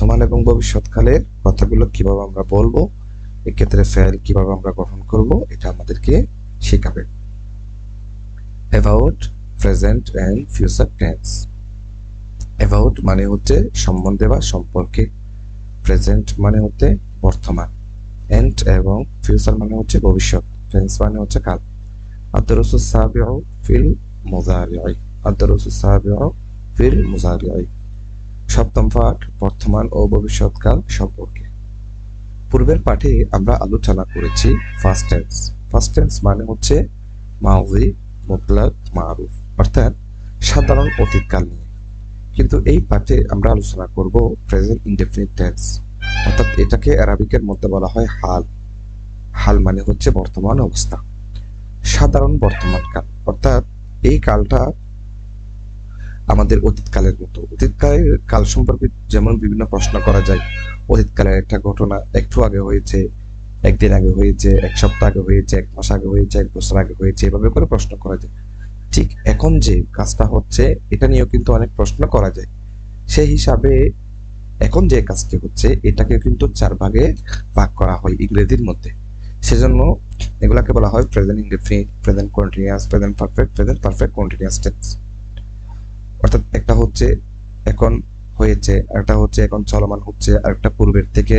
বর্তমান এবং ভবিষ্যৎকালের কথাগুলো কিভাবে আমরা বলবো, এক্ষেত্রে ফেল কিভাবে আমরা গঠন করব, এটা আমাদেরকে শেখাবে। About, present and future tense. About মানে হচ্ছে সম্বন্ধে বা সম্পর্কে, প্রেজেন্ট মানে হচ্ছে বর্তমান, এন্ড এবং ফিউচার মানে হচ্ছে ভবিষ্যৎ, টেন্স মানে হচ্ছে কাল। الدرس السابع في المضارع الدرس السابع في المضارع সপ্তম পাঠ বর্তমান ও ভবিষ্যৎকাল সম্পর্কে। পূর্বের পাঠে আমরা আলোচনা করেছি ফার্স্ট টেন্স। ফার্স্ট টেন্স মানে হচ্ছে মাজি, মুতলাক, মারুফ, অর্থাৎ সাধারণ অতীতকাল নিয়ে। কিন্তু এই পাঠে আমরা আলোচনা করব প্রেজেন্ট ইনডেফিনিট টেন্স, অর্থাৎ এটাকে আরবিকের মধ্যে বলা হয় হাল। হাল মানে হচ্ছে বর্তমান অবস্থা। সাধারণ বর্তমান কাল, অর্থাৎ এই কালটা আমাদের অতীতকালের মতো। অতীতকালের কাল সম্পর্কে যেমন বিভিন্ন প্রশ্ন করা যায়, অতীতকালের একটা ঘটনা একটু আগে হয়েছে, একদিন আগে হয়েছে, এক সপ্তাহ আগে হয়েছে, এক মাস আগে হয়েছে, এক বছর আগে হয়েছে, এভাবে করে প্রশ্ন করা যায়। ঠিক এখন যে কাজটা হচ্ছে এটা নিয়েও কিন্তু অনেক প্রশ্ন করা যায়। সেই হিসাবে এখন যে কাজটি হচ্ছে এটাকে কিন্তু 4 ভাগে ভাগ করা হয় ইংরেজির মধ্যে। সেজন্য এগুলাকে বলা হয় present indefinite, present continuous, present perfect, present perfect continuous tense. অর্থাৎ একটা হচ্ছে এখন হয়েছে, একটা হচ্ছে এখন চলমান হচ্ছে, আর একটা পূর্বের থেকে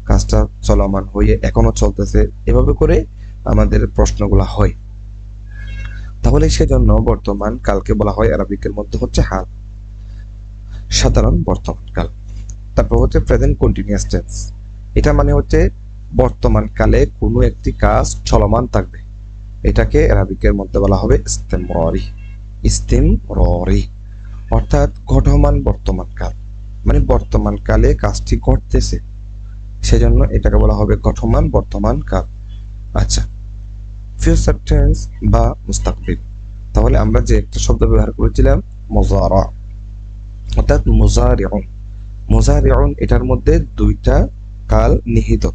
কাজটা চলমান হয়ে এখনো চলতেছে, এভাবে করে আমাদের প্রশ্নগুলো হয়। তাহলে সেজন্য বর্তমান কালকে বলা হয় আরবিকের মধ্যে হচ্ছে হাল, সাধারণ বর্তমান কাল। তারপর হচ্ছে প্রেজেন্ট কন্টিনিউয়াস টেন্স। এটা মানে হচ্ছে বর্তমান কালে কোনো একটি কাজ চলমান থাকবে, এটাকে আরবিকের মধ্যে বলা হবে ইস্তেমরারি। ইস্তেমরারি অর্থাৎ ঘটমান বর্তমান কাল, মানে বর্তমান কালে কাজটি ঘটতেছে, সেজন্য এটাকে বলা হবে ঘটমান বর্তমান কাল। আচ্ছা, ফিউচার টেন্স বা মুস্তাকবিল। তাহলে আমরা যে একটা শব্দ ব্যবহার করেছিলাম মুজারা, অর্থাৎ মুজারিউন। মুজারিউন এটার মধ্যে দুইটা কাল নিহিত,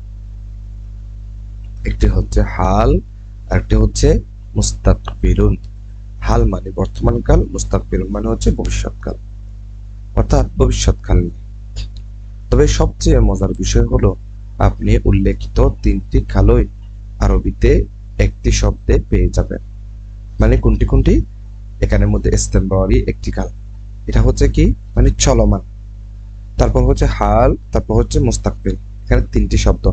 একটি হচ্ছে হাল আর একটি হচ্ছে মুস্তাকবিলুন। হাল মানে বর্তমান কাল, মুস্তাকবিলুন মানে হচ্ছে ভবিষ্যৎকাল, অর্থাৎ ভবিষ্যৎকাল নিয়ে। তবে সবচেয়ে মজার বিষয় হলো আপনি উল্লেখিত 3টি কালই আরবিতে একটি শব্দে পেয়ে যাবেন। মানে কোনটি কোনটি? এখানের মধ্যে ইস্তেমরারি একটি কাল, এটা হচ্ছে কি মানে চলমান, তারপর হচ্ছে হাল, তারপর হচ্ছে মুস্তাকবিল। এখানে 3টি শব্দ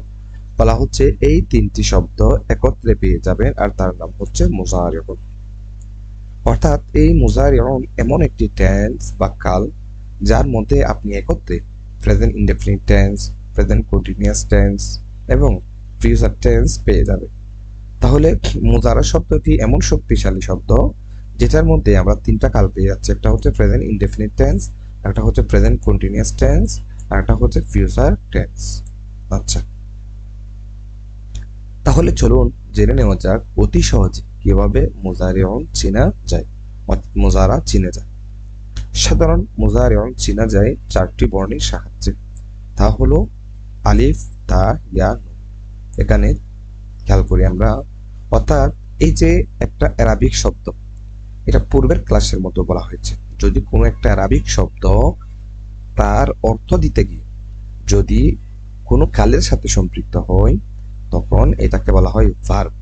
বলা হচ্ছে, এই 3টি শব্দ একত্রে পেয়ে যাবেন আর তার নাম হচ্ছে মুজারিউন। অর্থাৎ এই মুজারিউন এমন একটি টেন্স বা কাল যার মধ্যে আপনি একত্রে present indefinite tense, present continuous tense এবং ফিউচার টেন্স পেয়ে যাবে। তাহলে মুজারা শব্দটি এমন শক্তিশালী শব্দ যেটার মধ্যে আমরা 3টা কাল পেয়ে যাচ্ছি, একটা হচ্ছে প্রেজেন্ট ইনডেফিনিট টেন্স, একটা হচ্ছে প্রেজেন্ট কন্টিনিউয়াস টেন্স, আর একটা হচ্ছে ফিউচার টেন্স। আচ্ছা, তাহলে চলুন জেনে নেওয়া যাক অতি সহজে কিভাবে মুজারিউন চেনা যায়, মুজারা চিনে যায়। সাধারণ মুজারিউন চেনা যায় 4টি বর্ণের সাহায্যে। তা হলো আলিফ, তা, ইয়া, নুন। এখানে খেয়াল করি আমরা, অর্থাৎ এই যে একটা আরবিক শব্দ, এটা পূর্বের ক্লাসের মতো বলা হয়েছে, যদি কোনো একটা আরবিক শব্দ তার অর্থ দিতে গিয়ে যদি কোনো কালের সাথে সম্পৃক্ত হয় তখন এটাকে বলা হয় ভার্ব,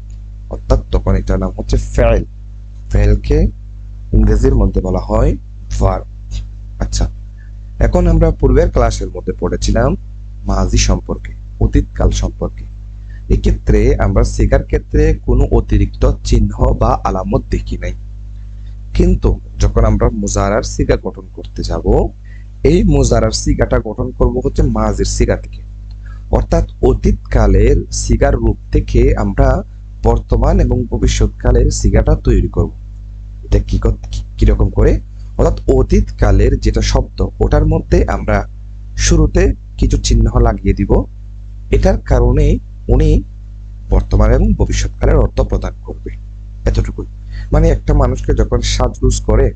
অর্থাৎ তখন এটার নাম হচ্ছে ফেল। ফেলকে ইংরেজির মধ্যে বলা হয় ভার্ব। আচ্ছা, এখন আমরা পূর্বের ক্লাসের মধ্যে পড়েছিলাম মাজি সম্পর্কে, অতীতকাল সম্পর্কে। এক্ষেত্রে আমরা সিগার ক্ষেত্রে কোনো অতিরিক্ত চিহ্ন বা আলামত দেখি নাই, কিন্তু যখন আমরা মুজারার সিগা গঠন করতে যাব, এই মুজারার সিগাটা গঠন করব হচ্ছে মাজির সিগা থেকে, অর্থাৎ অতীতকালের সিগার রূপ থেকে আমরা বর্তমান এবং ভবিষ্যৎকালের সিগাটা তৈরি করব। এটা কিরকম করে? অর্থাৎ অতীতকালের যেটা শব্দ ওটার মধ্যে আমরা শুরুতে কিছু চিহ্ন লাগিয়ে দিব, এটার কারণে উনি বর্তমান এবং ভবিষ্যৎকালের অর্থ প্রদান করবে, এতটুকুই। মানে একটা মানুষকে যখন সাজগুজ করে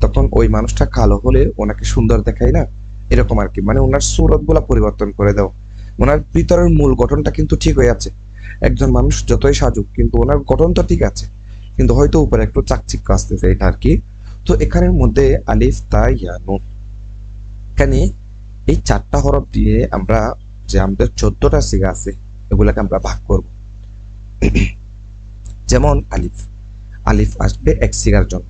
তখন ওই মানুষটা কালো হলে ওনাকে সুন্দর দেখায় না, এরকম আর কি। মানে ওনার সুরত গুলা পরিবর্তন করে দাও, ওনার ভিতরের মূল গঠনটা কিন্তু ঠিক হয়ে আছে। একজন মানুষ যতই সাজুক কিন্তু ওনার গঠন তো ঠিক আছে, কিন্তু হয়তো উপরে একটু চাকচিক্য আসতেছে, এটা আর কি। তো এখানের মধ্যে আলিফ, তা, ইয়া, নুন, এখানে এই 4টা হরফ দিয়ে আমরা যে আমাদের 14টা সিগা আছে এগুলাকে আমরা ভাগ করব। যেমন আলিফ, আলিফ আসবে এক সিগার জন্য,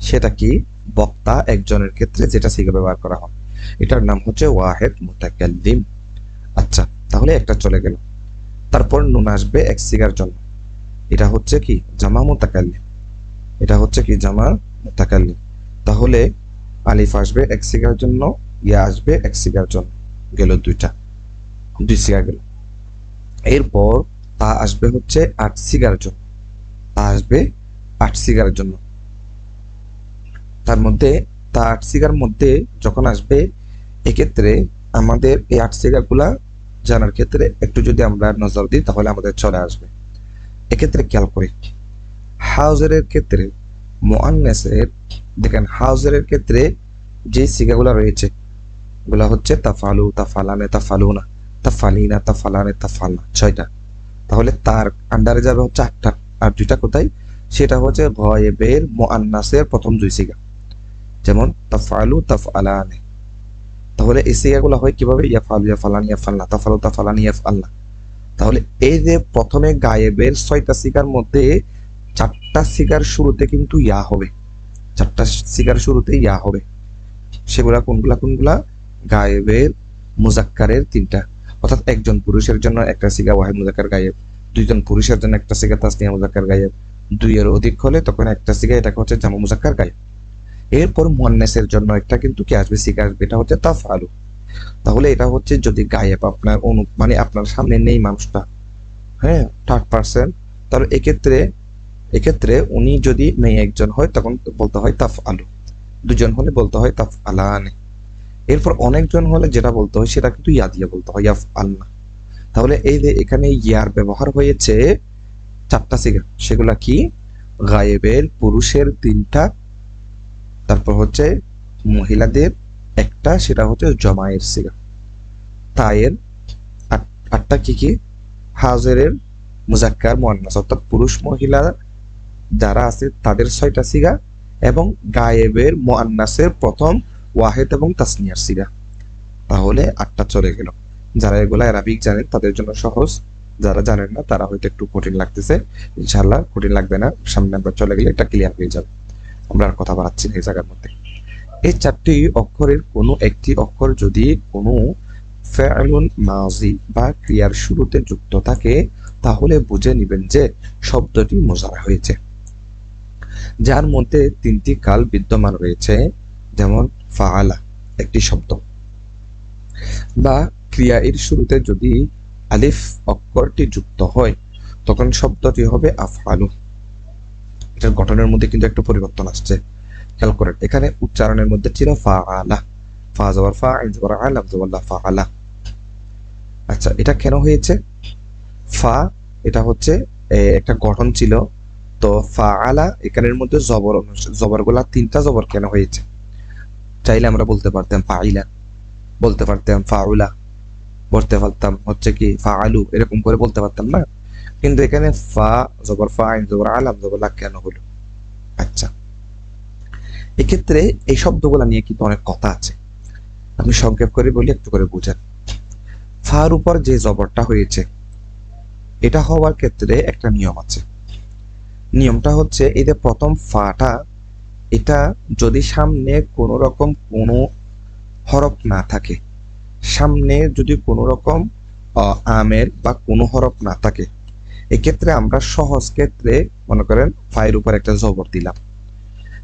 সেটা কি বক্তা একজনের ক্ষেত্রে যেটা সিগা ব্যবহার করা হয়, এটার নাম হচ্ছে ওয়াহেদ মুতাকাল্লিম। আচ্ছা, তাহলে একটা চলে গেল। তারপর নুন আসবে এক সিগার জন্য, এটা হচ্ছে কি জামা মুতাকাল্লিম, এটা হচ্ছে কি জামা মুতাকাল্লিম। তাহলে আলিফ আসবে এক সিগার জন্য, ইয়া আসবে এক সিগার জন্য, গেল দুইটা, দুই সিগা গেল। এরপর তা আসবে হচ্ছে 8 সিগার জন্য, তা আসবে 8 সিগার জন্য। তার মধ্যে তা 8 সিগার মধ্যে যখন আসবে, এক্ষেত্রে আমাদের এই 8 সিগার গুলা জানার ক্ষেত্রে একটু যদি আমরা নজর দিই তাহলে আমাদের চলে আসবে। এক্ষেত্রে খেয়াল করি, হাউজারের ক্ষেত্রে মুআন্নাসের, দেখেন হাউজারের ক্ষেত্রে যে সিগাগুলো রয়েছে এগুলা হচ্ছে তাফালু, তাফালানে, তাফালুনা, তাফালিনা, তাফালানে, তাফালনা, 6টা। তাহলে তার আন্ডারে যাবে হচ্ছে 8টা, আর 2টা কোথায়, সেটা হচ্ছে গয়েবের মুআন্নাসের প্রথম 2 সিগা, যেমন তাফালু, তাফআলানে। তাহলে এই সিগাগুলো হয় কিভাবে, ইয়াফালু, ইয়াফালান, ইয়াফালনা, তাফালু, তাফালান, ইয়াফআলনা। তাহলে এই যে প্রথমে গায়েবের 6টা সিগার মধ্যে 4টা সিগার শুরুতে কিন্তু ইয়া হবে, 4টা সিগার শুরুতে ইয়া হবে। সেগুলা কোনগুলা কোনগুলা, গায়েবের মুজাক্কারের 3টা, অর্থাৎ একজন পুরুষের জন্য একটা সিগা ওয়াহিদ মুজাক্কার গায়েব, দুইজন পুরুষের জন্য একটা সিগা তাসনিয়া মুজাক্কার গায়েব, 2 এর অধিক হলে তখন একটা সিগা, এটাকে হচ্ছে জামা মুজাক্কার গায়েব। এরপর মুয়ান্নাসের জন্য একটা কিন্তু কি আসবে, সিগা আসবে, এটা হচ্ছে তাফআলু। তাহলে এটা হচ্ছে যদি গায়েব আপনার মানে আপনার সামনে নেই মানুষটা, হ্যাঁ, 3rd পারসন, তাহলে এক্ষেত্রে এক্ষেত্রে উনি যদি মেয়ে একজন হয় তখন বলতে হয় তাফআলু, দুজন হলে বলতে হয় তাফআলানে। এরপর অনেকজন হলে যেটা বলতে হয় সেটা কিন্তু ইয়া দিয়ে বলতে হয়, ইয়াফআলনা। তাহলে এই যে এখানে ইয়ার ব্যবহার হয়েছে 4টা সিগা, সেগুলা কি, গায়েবের পুরুষের 3টা, তারপর হচ্ছে মহিলাদের একটা, সেটা হচ্ছে জমায়ের সিগা। তায়ের 8টা কি কি, হাজেরের মুজাক্কার মুয়ান্নাস, অর্থাৎ পুরুষ মহিলা যারা আছে তাদের 6টা সিগা, এবং গায়েবের মুয়ান্নাসের প্রথম ওয়াহেদ এবং তাসনিয়ার সিগা। তাহলে 8টা চলে গেল। যারা এগুলা আরবিক জানেন তাদের জন্য সহজ, যারা জানেন না তারা হয়তো একটু কঠিন লাগতেছে, ইনশাআল্লাহ কঠিন লাগবে না, সামনে আমরা চলে গেলে এটা ক্লিয়ার হয়ে যাবে। আমরা আর কথা বাড়াচ্ছি না এই জায়গার মধ্যে। এই 4টি অক্ষরের কোনো একটি অক্ষর যদি কোনো ফাইলুন মাজি বা ক্রিয়ার শুরুতে যুক্ত থাকে তাহলে বুঝে নেবেন যে শব্দটি মুজারা হয়েছে, যার মধ্যে 3টি কাল বিদ্যমান রয়েছে, যেমন ফাআলা একটি শব্দ, বা ক্রিয়া এর শুরুতে যদি আলিফ অক্ষরটি যুক্ত হয় তখন শব্দটি হবে আফআলু। এটার গঠনের মধ্যে কিন্তু একটু পরিবর্তন আসছে, খেয়াল করেন। এখানে উচ্চারণের মধ্যে ছিল ফাআলা, ফা জবর ফা, আইন জবর আ, লাম জবর লা, ফাআলা। আচ্ছা, এটা কেন হয়েছে, ফা এটা হচ্ছে একটা গঠন ছিল, তো ফাআলা এখানের মধ্যে জবরগুলা 3টা জবর কেন হয়েছে, চাইলে আমরা বলতে পারতাম ফাইলা, বলতে পারতাম ফাউলা, বলতে পারতাম হচ্ছে কি ফাআলু, এরকম করে বলতে পারতাম না, কিন্তু এখানে ফা জবর ফা, আইন জবর আ, লাম জবর লা কেন হলো। আচ্ছা, এক্ষেত্রে এই শব্দগুলা নিয়ে কিন্তু অনেক কথা আছে, আমি সংক্ষেপ করে বলি, একটু করে বুঝেন। ফার উপর যে জবরটা হয়েছে এটা হওয়ার ক্ষেত্রে একটা নিয়ম আছে। নিয়মটা হচ্ছে এই যে প্রথম ফাটা, এটা যদি সামনে কোনো রকম কোনো হরফ না থাকে, সামনে যদি কোনো রকম আমের বা কোনো হরফ না থাকে, এক্ষেত্রে আমরা সহজ ক্ষেত্রে মনে করেন ফায়ের উপর একটা জবর দিলাম।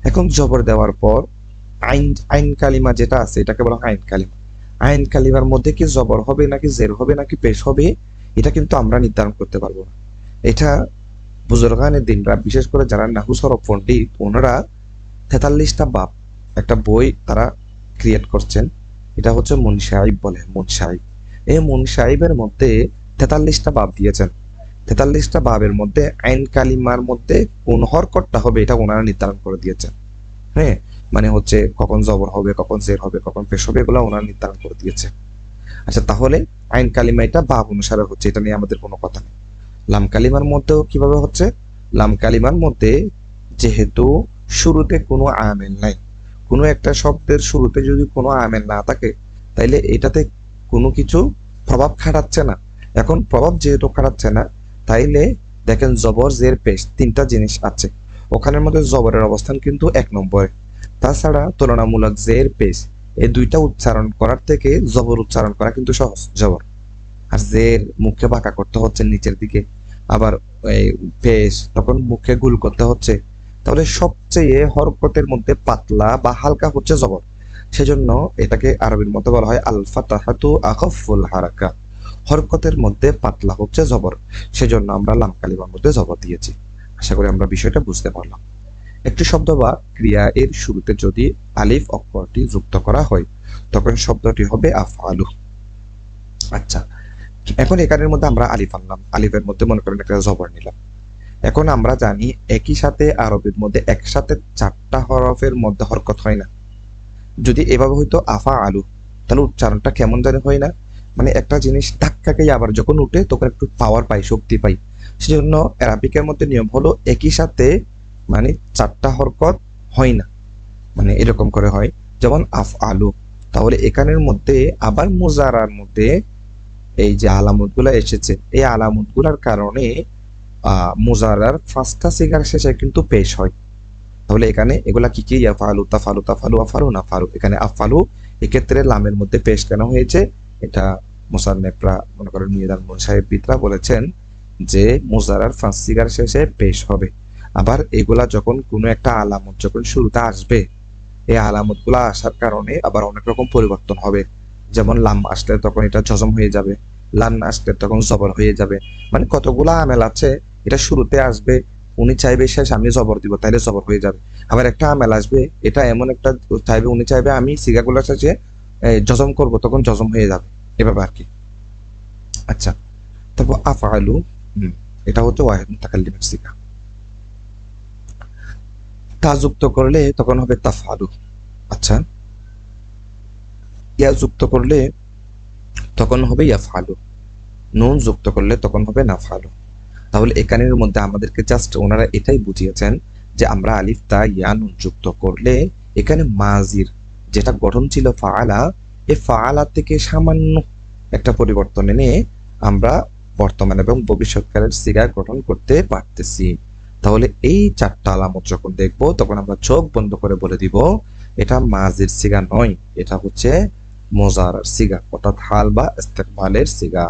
এখন জবর দেওয়ার পর আইন আইন কালিমা যেটা আছে এটাকে বলা হয় আইন কালিমা। আইন কালিমার মধ্যে কি জবর হবে নাকি জের হবে নাকি পেশ হবে, এটা কিন্তু আমরা নির্ধারণ করতে পারবো না। এটা বুজুর্গানের দিনরা, বিশেষ করে যারা নাহু সরফ পণ্ডিত, ওনারা 43টা বাব একটা বই তারা ক্রিয়েট করছেন, এটা হচ্ছে মুনসাইব বলে, মুনসাইব। এই মুনসাইবের মধ্যে 43টা বাব দিয়েছেন। 43টা বাবের মধ্যে আইন কালিমার মধ্যে কোন হরকতটা হবে এটা ওনারা নির্ধারণ করে দিয়েছেন। হ্যাঁ, মানে হচ্ছে কখন জবর হবে, কখন জের হবে, কখন পেশ হবে, এগুলো ওনারা নির্ধারণ করে দিয়েছে। আচ্ছা, তাহলে আইন কালিমা এটা বাব অনুসারে হচ্ছে, এটা নিয়ে আমাদের কোনো কথা নেই। লাম কালিমার মধ্যেও কিভাবে হচ্ছে, লাম কালিমার মধ্যে যেহেতু শুরুতে কোনো আমেল নাই, কোনো একটা শব্দের শুরুতে যদি কোনো আমেল না থাকে তাইলে এটাতে কোনো কিছু প্রভাব খাটাচ্ছে না। এখন প্রভাব যেহেতু খাটাচ্ছে না, তাইলে দেখেন জবর জের পেশ তিনটা জিনিস আছে, ওখানের মধ্যে জবরের অবস্থান কিন্তু 1 নম্বরে। তাছাড়া তুলনামূলক জের পেশ এই দুইটা উচ্চারণ করার থেকে জবর উচ্চারণ করা কিন্তু সহজ। জবর আর জের মুখে বাঁকা করতে হচ্ছে নিচের দিকে, আবার এই পেশ তখন মুখে গুল করতে হচ্ছে। তাহলে সবচেয়ে হরকতের মধ্যে পাতলা বা হালকা হচ্ছে জবর। সেজন্য এটাকে আরবির মধ্যে বলা হয় আল ফাতাহাতু আখাফুল হারাকা। হরকতের মধ্যে পাতলা হচ্ছে জবর, সেজন্য আমরা লাম কালিমার মধ্যে জবর দিয়েছি। আশা করি আমরা বিষয়টা বুঝতে পারলাম। একটি শব্দ বা ক্রিয়া এর শুরুতে যদি আলিফ অক্ষরটি যুক্ত করা হয়, তখন শব্দটি হবে আফআলু। আচ্ছা, এখন এখানের মধ্যে আমরা আলিফ আনলাম, আলিফের মধ্যে মনে করেন একটা জবর নিলাম। এখন আমরা জানি একই সাথে আরবির মধ্যে একসাথে 4টা হরফের মধ্যে হরকত হয় না। যদি এভাবে হইতো আফা আলু, তাহলে উচ্চারণটা কেমন জানি হয় না, মানে একটা জিনিস ধাক্কাকেই আবার যখন উঠে তখন একটু পাওয়ার পাই, শক্তি পাই। সেজন্য অ্যারাবিকের মধ্যে নিয়ম হলো একই সাথে মানে 4টা হরকত হয় না, মানে এরকম করে হয়, যেমন আফ আলু। তাহলে এখানের মধ্যে আবার মুজারার মধ্যে এই যে আলামতগুলো এসেছে, এই আলামতগুলোর কারণে মুজারার ফার্স্টটা সিগার শেষে কিন্তু পেশ হয়। তাহলে এখানে এগুলা কি কি? ইয়াফালু, তাফালু, তাফালু, আফালু, নাফালু। এখানে আফালু এক্ষেত্রে লামের মধ্যে পেশ কেন হয়েছে? এটা মুসান্নেফরা মনে করেন মিয়াদান মুনসাহিবরা বলেছেন যে মুজারার ফার্স্ট সিগার শেষে পেশ হবে। আবার এগুলা যখন কোনো একটা আলামত যখন শুরুতে আসবে, এই আলামতগুলো আসার কারণে আবার অনেক রকম পরিবর্তন হবে। যেমন লাম আসলে তখন এটা জজম হয়ে যাবে, লান আসলে তখন জবর হয়ে যাবে। মানে কতগুলা আমেল আছে, এটা শুরুতে আসবে, উনি চাইবে শেষ আমি জবর দিব, তাইলে জবর হয়ে যাবে। আবার একটা আমেল আসবে, এটা এমন একটা চাইবে, উনি চাইবে আমি সিগাগুলোর সাথে জজম করব, তখন জজম হয়ে যাবে, এভাবে আর কি। আচ্ছা, তারপর আফআলু, এটা হচ্ছে ওয়াহিদ মুতাকাল্লিমের সিগা। তা যুক্ত করলে তখন হবে তাফআলু। আচ্ছা, ইয়া যুক্ত করলে তখন হবে ইয়াফআলু, নুন যুক্ত করলে তখন হবে নাফআলু। তাহলে এখানের মধ্যে আমাদেরকে জাস্ট ওনারা এটাই বুঝিয়েছেন যে আমরা আলিফ তা ইয়া নুন যুক্ত করলে এখানে মাজির যেটা গঠন ছিল ফাআলা, এই ফাআলা থেকে সামান্য একটা পরিবর্তন এনে আমরা বর্তমান এবং ভবিষ্যৎকালের সিগা গঠন করতে পারতেছি। তাহলে এই 4টা আলামত যখন দেখব, তখন আমরা চোখ বন্ধ করে বলে দিব এটা মাজির সিগা নয়, এটা হচ্ছে মুজারার সিগা, অর্থাৎ হাল বা ইস্তেকবালের সিগা।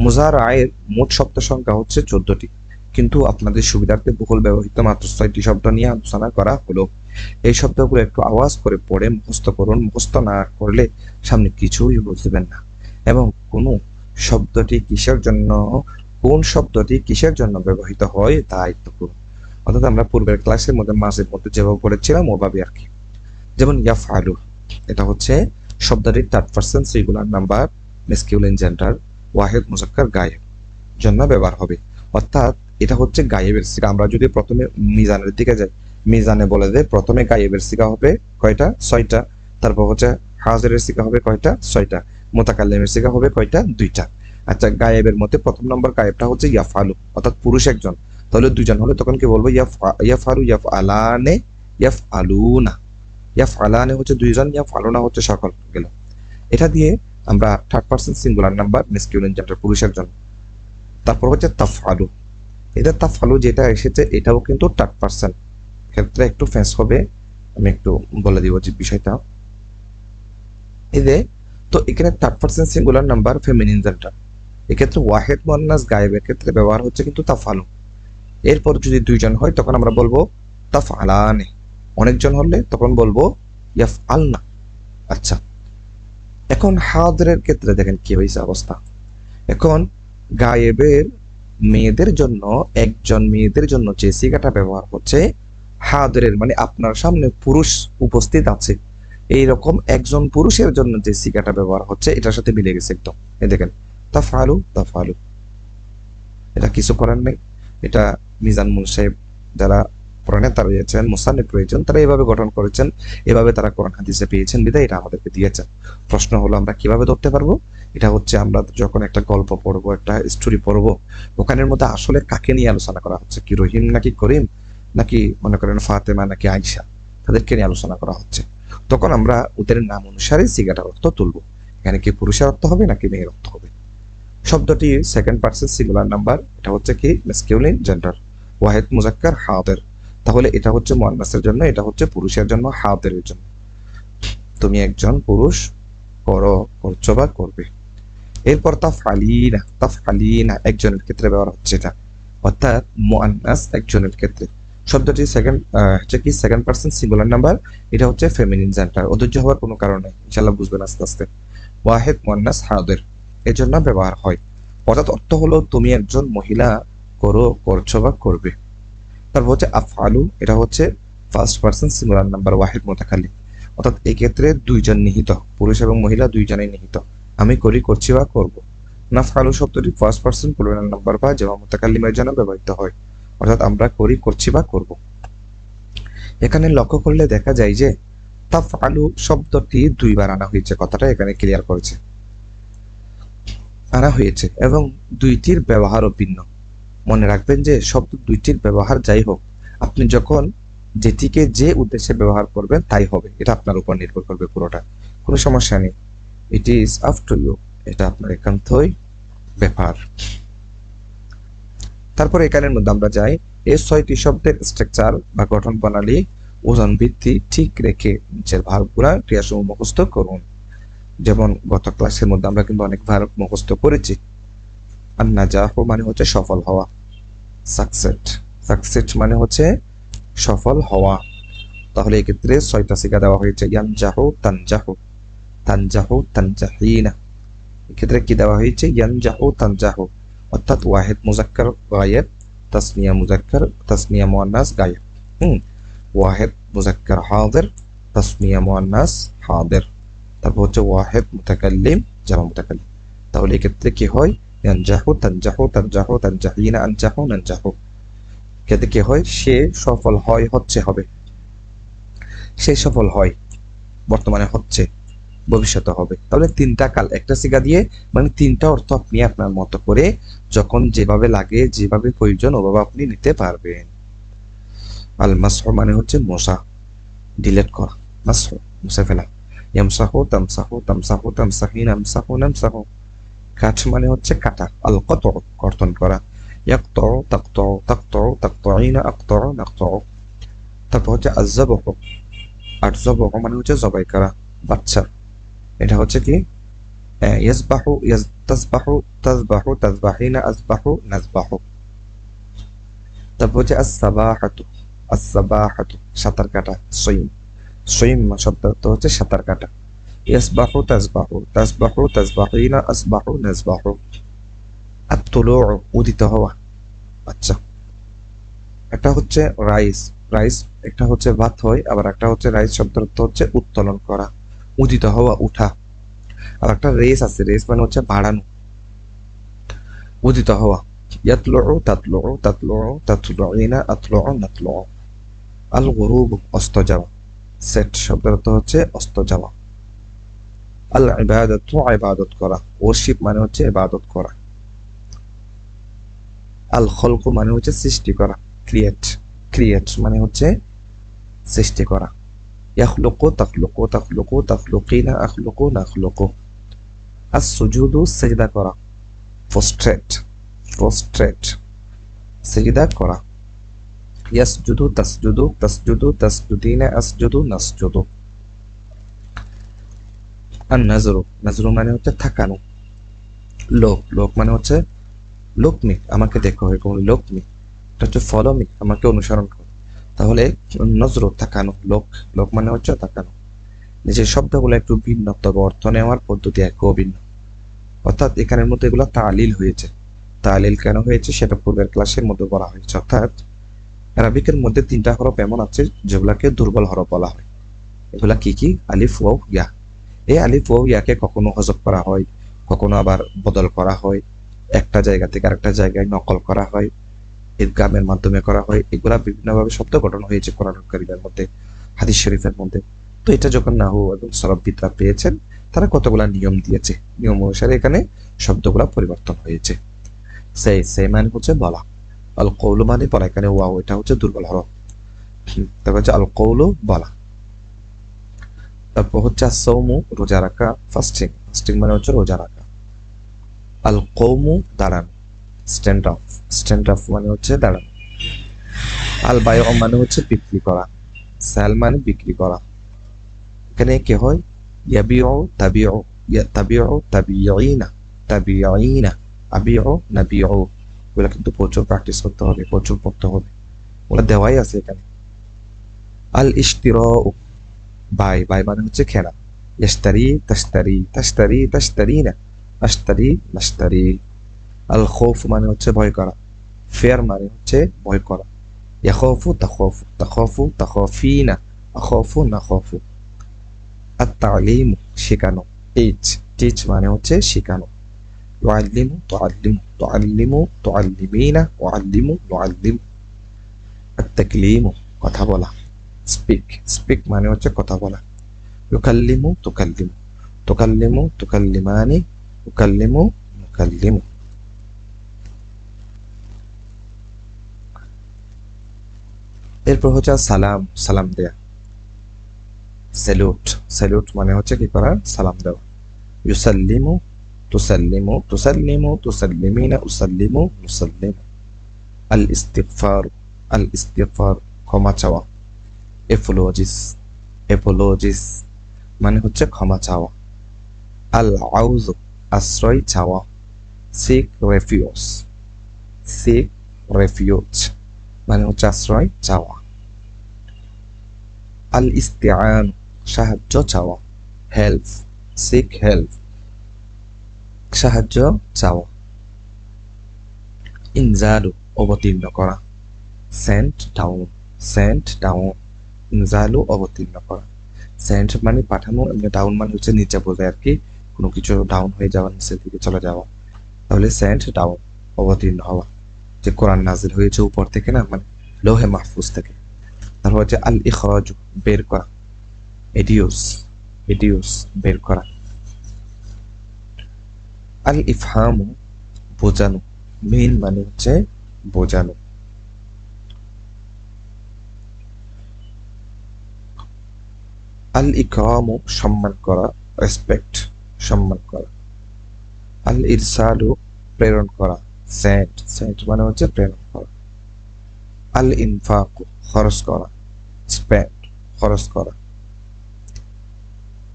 মুজারায়ের মোট শব্দ সংখ্যা হচ্ছে 14টি, কিন্তু আপনাদের সুবিধার্থে বহুল ব্যবহৃত মাত্র 6টি শব্দ নিয়ে আলোচনা করা হলো। এই শব্দগুলো একটু আওয়াজ করে পড়ে মুখস্থ করুন, মুখস্থ না করলে সামনে কিছুই বুঝবেন না। এবং কোন শব্দটি কিসের জন্য ব্যবহৃত হয় তা আয়ত্ত করুন। অর্থাৎ আমরা পূর্বের ক্লাসের মধ্যে মাঝের মধ্যে যেভাবে পড়েছিলাম ওভাবে আর কি। যেমন ইয়াফআলু, এটা হচ্ছে শব্দটির 3rd person singular number masculine gender ওয়াহিদ মুজাক্কার গায়েব জন্য ব্যবহার হবে। অর্থাৎ এটা হচ্ছে গায়েবের সিগা। আমরা যদি প্রথমে মিজানের দিকে যাই, মিজানে বলে দেয় প্রথমে গায়েবের সিগা হবে কয়টা? 6টা। তারপর হচ্ছে হাজিরের সিগা হবে কয়টা? 6টা। মুতাকাল্লিমের সিগা হবে কয়টা? 2টা। আচ্ছা, গায়েবের মধ্যে প্রথম নম্বর গায়েবটা হচ্ছে ইয়াফআলু, অর্থাৎ পুরুষ একজন। তাহলে 2জন হলে তখন কি বলবো? ইয়াফআলু, ইয়াফআলানে, ইয়াফআলুনা। ইয়াফআলানে হচ্ছে 2জন, ইয়াফআলুনা হচ্ছে সকল গেল। এটা দিয়ে আমরা 3rd person singular number masculine gender পুরুষ একজন। তারপর হচ্ছে তাফআলু, এটা তাফআলু যেটা এসেছে এটাও কিন্তু 3rd পারসন, ক্ষেত্রে একটু ফেন্স হবে, আমি একটু বলে দিব যে বিষয়টা। এই যে তো এখানে 3rd person singular number feminine gender, এক্ষেত্রে ওয়াহিদ মুয়ান্নাস গায়েবের ক্ষেত্রে ব্যবহার হচ্ছে কিন্তু তাফআলু। এরপর যদি 2জন হয় তখন আমরা বলবো তাফআলানে, অনেকজন হলে তখন বলবো ইয়াফআলনা। আচ্ছা, এখন হাদিরের ক্ষেত্রে দেখেন কি হয়েছে অবস্থা। এখন গায়েবের মেয়েদের জন্য, একজন মেয়েদের জন্য যে সিগাটা ব্যবহার হচ্ছে হাদিরের, মানে আপনার সামনে পুরুষ উপস্থিত আছে, এইরকম একজন পুরুষের জন্য যে সিগাটা ব্যবহার হচ্ছে এটার সাথে মিলে গেছে একদম। এই দেখেন তাফআলু, তাফআলু, এটা কিছু করার নেই। এটা মিজান মুনসাহিব যারা প্রণেতা রয়েছেন, মুসান্নিফ রয়েছেন, তারা এভাবে গঠন করেছেন, এভাবে তারা কোরআন হাদিসে পেয়েছেন বিধায় এটা আমাদেরকে দিয়েছেন। প্রশ্ন হলো আমরা কিভাবে ধরতে পারবো? এটা হচ্ছে আমরা যখন একটা গল্প পড়বো, একটা স্টোরি পড়বো, ওখানের মধ্যে আসলে কাকে নিয়ে আলোচনা করা হচ্ছে, কি রহিম নাকি করিম, নাকি মনে করেন ফাতেমা নাকি আয়েশা, তাদেরকে নিয়ে আলোচনা করা হচ্ছে। তখন আমরা ওদের নাম অনুসারে সিগাটার অর্থ তুলব। এখানে কি পুরুষের অর্থ হবে নাকি মেয়ের অর্থ হবে? শব্দটি সেকেন্ড পারসন সিঙ্গুলার নাম্বার, এটা হচ্ছে কি ম্যাসকিউলিন জেন্ডার, ওয়াহিদ মুজাক্কার হাদের। তাহলে এটা হচ্ছে মুয়ান্নাসের জন্য, এটা হচ্ছে পুরুষের জন্য, হাদেরের জন্য। তুমি একজন পুরুষ, করো, করছো বা করবে। এরপর তাফআলিনা, তাফআলিনা একজনের ক্ষেত্রে ব্যবহার হচ্ছে এটা, অর্থাৎ মুআন্নাস একজনের ক্ষেত্রে। শব্দটি সেকেন্ড পারসন সিঙ্গুলার নাম্বার, এটা হচ্ছে ফেমিনিন জেন্ডার। অধৈর্য হওয়ার কোনো কারণ নেই, ইনশাআল্লাহ বুঝবেন আস্তে আস্তে। ওয়াহিদ মুআন্নাস হাদের এর জন্য ব্যবহার হয়, অর্থাৎ অর্থ হলো তুমি একজন মহিলা, করো, করছো বা করবে। তারপর হচ্ছে আফআলু, এটা হচ্ছে ফার্স্ট পারসন সিঙ্গুলার নাম্বার, ওয়াহিদ মুতাকাল্লিম, অর্থাৎ এই ক্ষেত্রে দুইজন নিহিত, পুরুষ এবং মহিলা দুইজনেই নিহিত। আমি করি, করছি বা করব। নাফআলু শব্দটি ফার্স্ট পারসন প্লুরাল নাম্বার বা জামা মুতাকাল্লিমের জন্য ব্যবহৃত হয়, অর্থাৎ আমরা করি, করছি বা করব। এখানে লক্ষ্য করলে দেখা যায় যে তাফআলু শব্দটি দুইবার আনা হয়েছে, কথাটা এখানে ক্লিয়ার করেছে, আনা হয়েছে, এবং দুইটির ব্যবহারও ভিন্ন। মনে রাখবেন যে শব্দ দুইটির ব্যবহার যাই হোক, আপনি যখন যেটিকে যে উদ্দেশ্যে ব্যবহার করবেন তাই হবে, এটা আপনার উপর নির্ভর করবে পুরোটা, কোনো সমস্যা নেই। It is up to you, এটা আপনার একান্তই ব্যাপার। তারপর এখানের মধ্যে আমরা যাই, এই 6টি শব্দের স্ট্রাকচার বা গঠন প্রণালী ওজন ভিত্তি ঠিক রেখে নিচের ভার্বগুলা ক্রিয়াসমূহ মুখস্থ করুন। যেমন গত ক্লাসের মধ্যে আমরা কিন্তু অনেক ভার্ব মুখস্থ করেছি। আন-নাজাহু মানে হচ্ছে সফল হওয়া, সাকসেস, সাকসেস মানে হচ্ছে সফল হওয়া। তাহলে এক্ষেত্রে 6টা সিগা দেওয়া হয়েছে, ইয়ানজাহু, তানজাহু, তানজাহু, তানজাহিনা। এক্ষেত্রে কি দেওয়া হয়েছে? ইয়ানজাহু, তানজাহু, অর্থাৎ ওয়াহিদ মুজাক্কার গায়েব, তাসনিয়া মুজাক্কার, তাসনিয়া মুয়ান্নাস গায়েব। ওয়াহিদ মুজাক্কার হাদির, তাসনিয়া মুয়ান্নাস হাদির। তারপর হচ্ছে ওয়াহিদ মুতাকাল্লিম, জামা মুতাকাল্লিম। তাহলে এক্ষেত্রে কি হয়? ইয়ানজাহু, তানজাহু, তানজাহু, তানজাহিনা, আনজাহু, নানজাহু। এক্ষেত্রে কি হয়? সে সফল হয়, হচ্ছে, হবে। সে সফল হয়, বর্তমানে হচ্ছে, ভবিষ্যতে হবে। তাহলে 3টা কাল একটা সিগা দিয়ে, মানে 3টা অর্থ আপনি আপনার মতো করে যখন যেভাবে লাগে, যেভাবে প্রয়োজন ওভাবে আপনি নিতে পারবেন। আল মাসহু মানে হচ্ছে মোছা, ডিলিট করা, মাসহু মুছে ফেলা। ইয়ামসাহু, তামসাহু, তামসাহু, তামসাহিন, আমসাহু, নামসাহু। কাট মানে হচ্ছে কাটা, আল কতউ কর্তন করা। ইয়াকতউ, তাকতউ, তাকতউ, তাকতউইনা, আকতউ, নাকতউ। তারপর হচ্ছে আযযাবহু, আর যবহু মানে হচ্ছে জবাই করা, বাচ্চা। এটা হচ্ছে কি? ইয়াসবাহু, তাসবাহু, তাসবাহু, তাসবাহিনা, আসবাহু, নাসবাহু। তারপর হচ্ছে as-সাবাহাতু, as-সাবাহাতু সাঁতার কাটা, সুইম, সুইম শব্দ তো হচ্ছে সাঁতার কাটা। ইয়াসবাহু, তাসবাহু, তাসবাহু, তাসবাহিনা, আসবাহু, নাসবাহু। আত-তুলুউ উদিত হওয়া, আচ্ছা। একটা হচ্ছে রাইস, রাইস একটা হচ্ছে ভাত হয়, আবার একটা হচ্ছে রাইস শব্দের অর্থ হচ্ছে উত্তোলন করা, উদিত হওয়া, উঠা। আর একটা রেস আছে, রেস মানে হচ্ছে বাড়ানো, উদিত হওয়া। ইয়াতলুউ, তাতলুউ, তাতলুউ, তাতলুইনা, আতলুউ, নাতলুউ। আল গুরুব অস্ত যাওয়া, সেট শব্দের অর্থ হচ্ছে অস্ত যাওয়া। আল ইবাদাতু ইবাদত করা, ওয়ারশিপ মানে হচ্ছে ইবাদত করা। আল খলকু মানে হচ্ছে সৃষ্টি করা, ক্রিয়েট, ক্রিয়েট মানে হচ্ছে সৃষ্টি করা। ইয়াখলুকু, তাখলুকু, তাখলুকু, তাখলুকিনা, আখলুকু, নাখলুকু। আস সুজুদু সিজদা করা, প্রস্ট্রেট, প্রস্ট্রেট সিজদা করা। ইয়াসজুদু, তাসজুদু, তাসজুদু, তাসজুদিনা, আসজুদু, নাসজুদু। আর নাজরু, নাজরু মানে হচ্ছে থাকানো। লোক, লোক মানে হচ্ছে লোক মি, আমাকে দেখো, এরকম লোক মি, এটা হচ্ছে ফলো মি, আমাকে অনুসরণ করো। তাহলে নজরু থাকানো, লোক, লোক মানে হচ্ছে থাকানো। নিজের শব্দগুলো একটু ভিন্ন, তবে অর্থ নেওয়ার পদ্ধতি একও ভিন্ন। অর্থাৎ এখানের মধ্যে এগুলো তালিল হয়েছে। তালিল কেন হয়েছে সেটা পূর্বের ক্লাসের মধ্যে বলা হয়েছে। অর্থাৎ আরবিকের মধ্যে 3টা হরফ এমন আছে যেগুলাকে দুর্বল হরফ বলা হয়। এগুলা কি কি? আলিফ, ওয়াও, ইয়া। এই আলিফ, ওয়াও, ইয়াকে কখনো হজফ করা হয়, কখনো আবার বদল করা হয়, একটা জায়গা থেকে আরেকটা জায়গায় নকল করা হয়, ইদগামের মাধ্যমে করা হয়। এগুলা বিভিন্নভাবে শব্দ গঠন হয়েছে কোরআন কারীমের মধ্যে, হাদিস শরীফের মধ্যে। তো এটা যখন নাহু এবং সরববিদরা পেয়েছেন, তারা কতগুলা নিয়ম দিয়েছে, নিয়ম অনুসারে এখানে শব্দগুলা পরিবর্তন হয়েছে। সেই মানে হচ্ছে বলা। আল কৌলু মানে বলা, এখানে ওয়াও এটা হচ্ছে দুর্বল হরফ। তারপর হচ্ছে আল কৌলু বলা। তারপর হচ্ছে আসৌমু রোজা রাখা, ফাস্টিং। ফাস্টিং মানে হচ্ছে রোজা রাখা। আল কৌমু দাঁড়ানো, স্ট্যান্ড আপ। স্ট্যান্ড আপ মানে হচ্ছে দাঁড়ানো। আল বায়ু মানে হচ্ছে বিক্রি করা, সেল মানে বিক্রি করা। এখানে কি হয়, ইয়াবিউ তাবিউ, তাবিউ তাবিঈনা, তাবিঈনা, আবিউ নাবিউ। ওগুলো কিন্তু প্রচুর প্র্যাকটিস করতে হবে, প্রচুর পড়তে হবে, ওগুলো দেওয়াই আছে এখানে। আল ইশতিরাউ, বাই, বাই মানে হচ্ছে কেনা। ইশতারি তাশতারি, তাশতারি তাশতারিনা, আশতারি নাশতারি। আল খৌফ মানে হচ্ছে ভয় করা, ফেয়ার মানে হচ্ছে ভয় করা। ইয়াখাফু তাখাফু, তাখাফু তাখাফিনা, আখাফু নাখাফু। আত-তালিমু শেখানো, টিচ, টিচ মানে হচ্ছে শেখানো। ইউআল্লিমু তুআল্লিমু, তুআল্লিমু তুআল্লিমিনা, উআল্লিমু নুআল্লিমু। আত-তাকলিমু কথা বলা, স্পিক, স্পিক মানে হচ্ছে কথা বলা। ইউকাল্লিমু তুকাল্লিমু, তুকাল্লিমু তুকাল্লিমানি, উকাল্লিমু নুকাল্লিমু। এরপর হচ্ছে সালাম, সালাম দেয়া। স্যালুট, স্যালুট মানে হচ্ছে কি করা, সালাম দেওয়া। ইউসাল্লিমু তুসাল্লিমু, তুসাল্লিমু তুসাল্লিমিনা, উসাল্লিমু নুসাল্লিমু। আল ইস্তিগফার, আল ইস্তিগফার ক্ষমা চাওয়া। এপোলজিস, এপোলজিস মানে হচ্ছে ক্ষমা চাওয়া। আল আউযু আশ্রয় চাওয়া। সিক রেফিউজ, সিক রেফিউজ মানে হচ্ছে আশ্রয় চাওয়া। আল ইস্তিআন সাহায্য চাওয়া, হেল্প, সিক হেল্প সাহায্য চাওয়া। ইনজালু অবতীর্ণ করা, সেন্ট ডাউন, সেন্ট ডাউন। ইনজালু অবতীর্ণ করা, সেন্ট মানে পাঠানো, ডাউন মানে হচ্ছে নিচে বোঝায় আর কি, কোনো কিছু ডাউন হয়ে যাওয়া, নিচের দিকে চলে যাওয়া। তাহলে সেন্ট ডাউন অবতীর্ণ হওয়া, যে কোরআন নাজিল হয়েছে উপর থেকে না, মানে লৌহে মাহফুজ থেকে। তারপর হচ্ছে আল ইখরাজ বের করা, এডিউস, এডিউস বের করা। আল ইফহামু বোঝানো, মিন মানে হচ্ছে বোঝানো। আল ইকরামু সম্মান করা, রেসপেক্ট, সম্মান করা। আল ইরসালু প্রেরণ করা, সেন্ট, সেন্ট মানে হচ্ছে প্রেরণ করা। আল ইনফাকু খরচ করা, স্পেন্ড খরচ করা।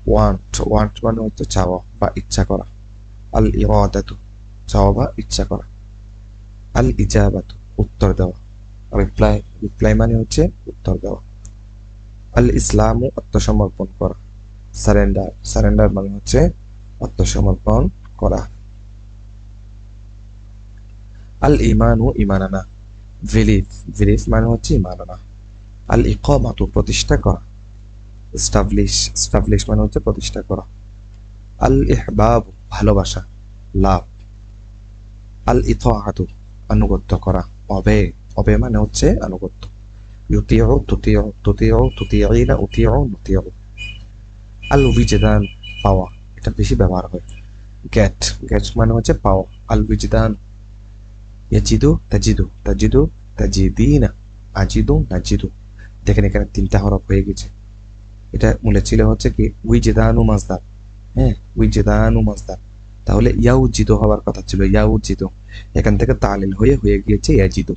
ওয়ান্ট, ওয়ান্ট মানে হচ্ছে চাওয়া বা ইচ্ছা করা। আল ইরাদাতু চাওয়া বা ইচ্ছা করা। আল ইজাবাতু উত্তর দেওয়া, রিপ্লাই, রিপ্লাই মানে হচ্ছে উত্তর দেওয়া। আল ইসলামু আত্মসমর্পণ করা, সারেন্ডার, সারেন্ডার মানে হচ্ছে আত্মসমর্পণ করা। আল ইমানু ইমান আনা, বিলিভ, বিলিভ মানে হচ্ছে ইমান আনা। আল ইকামাতু প্রতিষ্ঠা করা, এস্টাবলিশ, এস্টাবলিশ মানে হচ্ছে প্রতিষ্ঠা করা। আল ইহবাব ভালোবাসা, লাভ। আল ইতাআতু আনুগত্য করা, অবে, অবে মানে হচ্ছে আনুগত্য। ইউতিউ তুতিউ, তুতিউ তুতিঈনা, উতিউ নুতিউ। আল উইজদান পাওয়া, এটা বেশি ব্যবহার হয়। গেট, গেট মানে হচ্ছে পাওয়া। আল উইজদান ইয়াজিদু তাজিদু, তাজিদু তাজিদিনা, আজিদু নাজিদু। দেখেন এখানে তিনটা হরফ হয়ে গেছে। এটা মূলে ছিল হচ্ছে কি উইজদানু মাজদার, হ্যাঁ উইজদানু মাজদার। তাহলে ইয়াউজিদু হওয়ার কথা ছিল ইয়াউজিদু, এখান থেকে তালিল হয়ে হয়ে গিয়েছে ইয়াজিদু,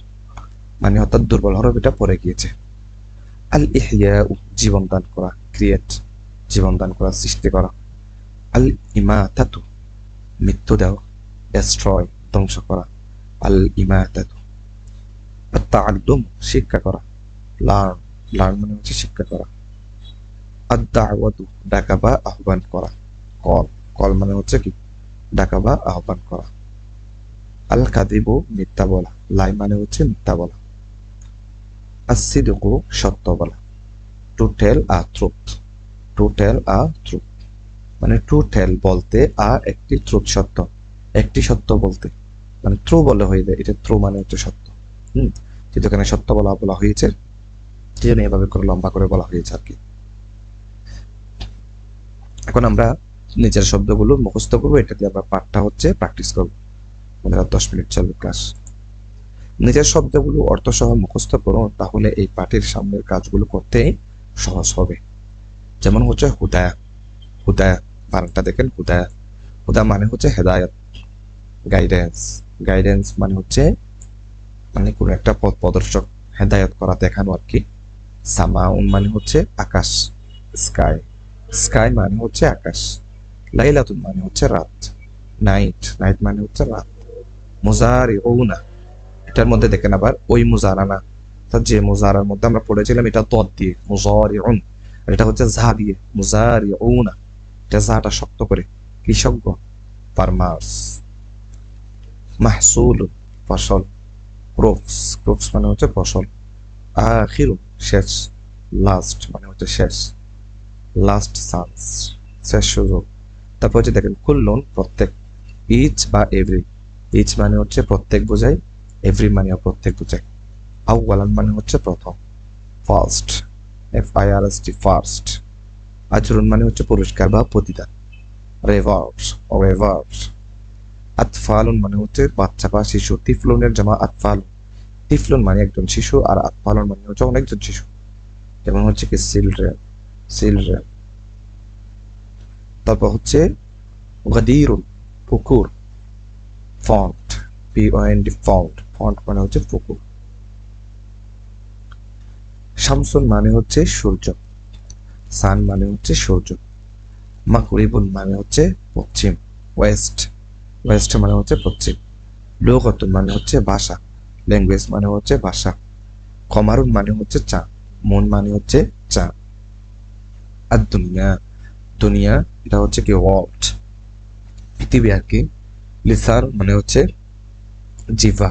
মানে অর্থাৎ দুর্বল হরফ এটা পড়ে গিয়েছে। আল ইহইয়াউ জীবন দান করা, ক্রিয়েট, জীবন দান করা, সৃষ্টি করা। আল ইমাতাতু মৃত্যু দেওয়া, ডেস্ট্রয় ধ্বংস করা। আল ইমাতাতু। আত-তাআল্লুম শিক্ষা করা, লার্ন, লার্ন মানে হচ্ছে শিক্ষা করা। আদ-দাওয়াতু ডাকা বা আহ্বান করা, কল, কল মানে হচ্ছে কি ডাকা বা আহ্বান করা। আল কাযিবু মিথ্যা বলা, লাই মানে হচ্ছে মিথ্যা বলা। as-সিদকু সত্য বলা, to tell a truth, to tell a truth মানে টু টেল বলতে, আর একটি ট্রুথ সত্য, একটি সত্য বলতে, মানে ট্রু বলে হয়ে যায়, এটা ট্রু মানে হচ্ছে সত্য। যেহেতু এখানে সত্য বলা বলা হয়েছে, সেই জন্য এভাবে করে লম্বা করে বলা হয়েছে আর কি। এখন আমরা নিজের শব্দগুলো মুখস্থ করবো, এটা দিয়ে আমরা পাঠটা হচ্ছে প্র্যাকটিস করবো। আমাদের 10 মিনিট চলবে ক্লাস। নিজের শব্দগুলো অর্থ সহ মুখস্থ করো, তাহলে এই পাঠের সামনের কাজগুলো করতে সহজ হবে। যেমন হচ্ছে হুদায়া, হুদায়া বানানটা দেখেন হুদায়া, হুদা মানে হচ্ছে হেদায়ত, গাইডেন্স, গাইডেন্স মানে হচ্ছে মানে কোনো একটা পথ প্রদর্শক, হেদায়ত করা দেখানো আর কি। সামাউন মানে হচ্ছে আকাশ, স্কাই, স্কাই মানে হচ্ছে আকাশ। লাইলাতুন মানে হচ্ছে রাত, নাইট, নাইট মানে হচ্ছে রাত। মুজারিউনা, এটার মধ্যে দেখেন আবার ওই মুজারা না, অর্থাৎ যে মুজারার মধ্যে আমরা পড়েছিলাম এটা তদ দিয়ে মুজারিউন, আর এটা হচ্ছে ঝা দিয়ে মুজারিউনা, এটা ঝাটা শক্ত করে, কৃষকগণ, ফার্মার্স। মাহসুল, ফসল। ক্রপস, ক্রপস মানে হচ্ছে ফসল। আখিরু, শেষ, লাস্ট মানে হচ্ছে শেষ, লাস্ট চান্স, শেষ সুযোগ। তারপর হচ্ছে দেখেন কুল্লুন, প্রত্যেক। ইচ বা এভরি, ইচ মানে হচ্ছে প্রত্যেক বোঝায়, এভরি মানে প্রত্যেক বোঝায়। আউয়ালান মানে হচ্ছে প্রথম, ফার্স্ট, FIRST, ফার্স্ট। আচরণ মানে হচ্ছে পুরস্কার বা প্রতিদান, রেভার্স, রেভার্স। আতফালুন মানে হচ্ছে বাচ্চা বা শিশু, তিফলুনের জামা আতফাল, তিফলুন মানে একজন শিশু আর আতফালুন মানে হচ্ছে অনেকজন শিশু, যেমন হচ্ছে কি চিলড্রেন, চিলড্রেন। তারপর হচ্ছে গাদিরুন, পুকুর, ফন্ট, POND, ফন্ট, ফন্ট মানে হচ্ছে পুকুর। শামসুন মানে হচ্ছে সূর্য, সান মানে হচ্ছে সূর্য। মাগরিবুন মানে হচ্ছে পশ্চিম, ওয়েস্ট, ওয়েস্ট মানে হচ্ছে পশ্চিম। লুগাতুন মানে হচ্ছে ভাষা, ল্যাঙ্গুয়েজ মানে হচ্ছে ভাষা। কমারুন মানে হচ্ছে চা, মন মানে হচ্ছে চা। আর দুনিয়া, দুনিয়া এটা হচ্ছে কি ওয়ার্ল্ড, পৃথিবী আর কি। লিসার মানে হচ্ছে জিভা,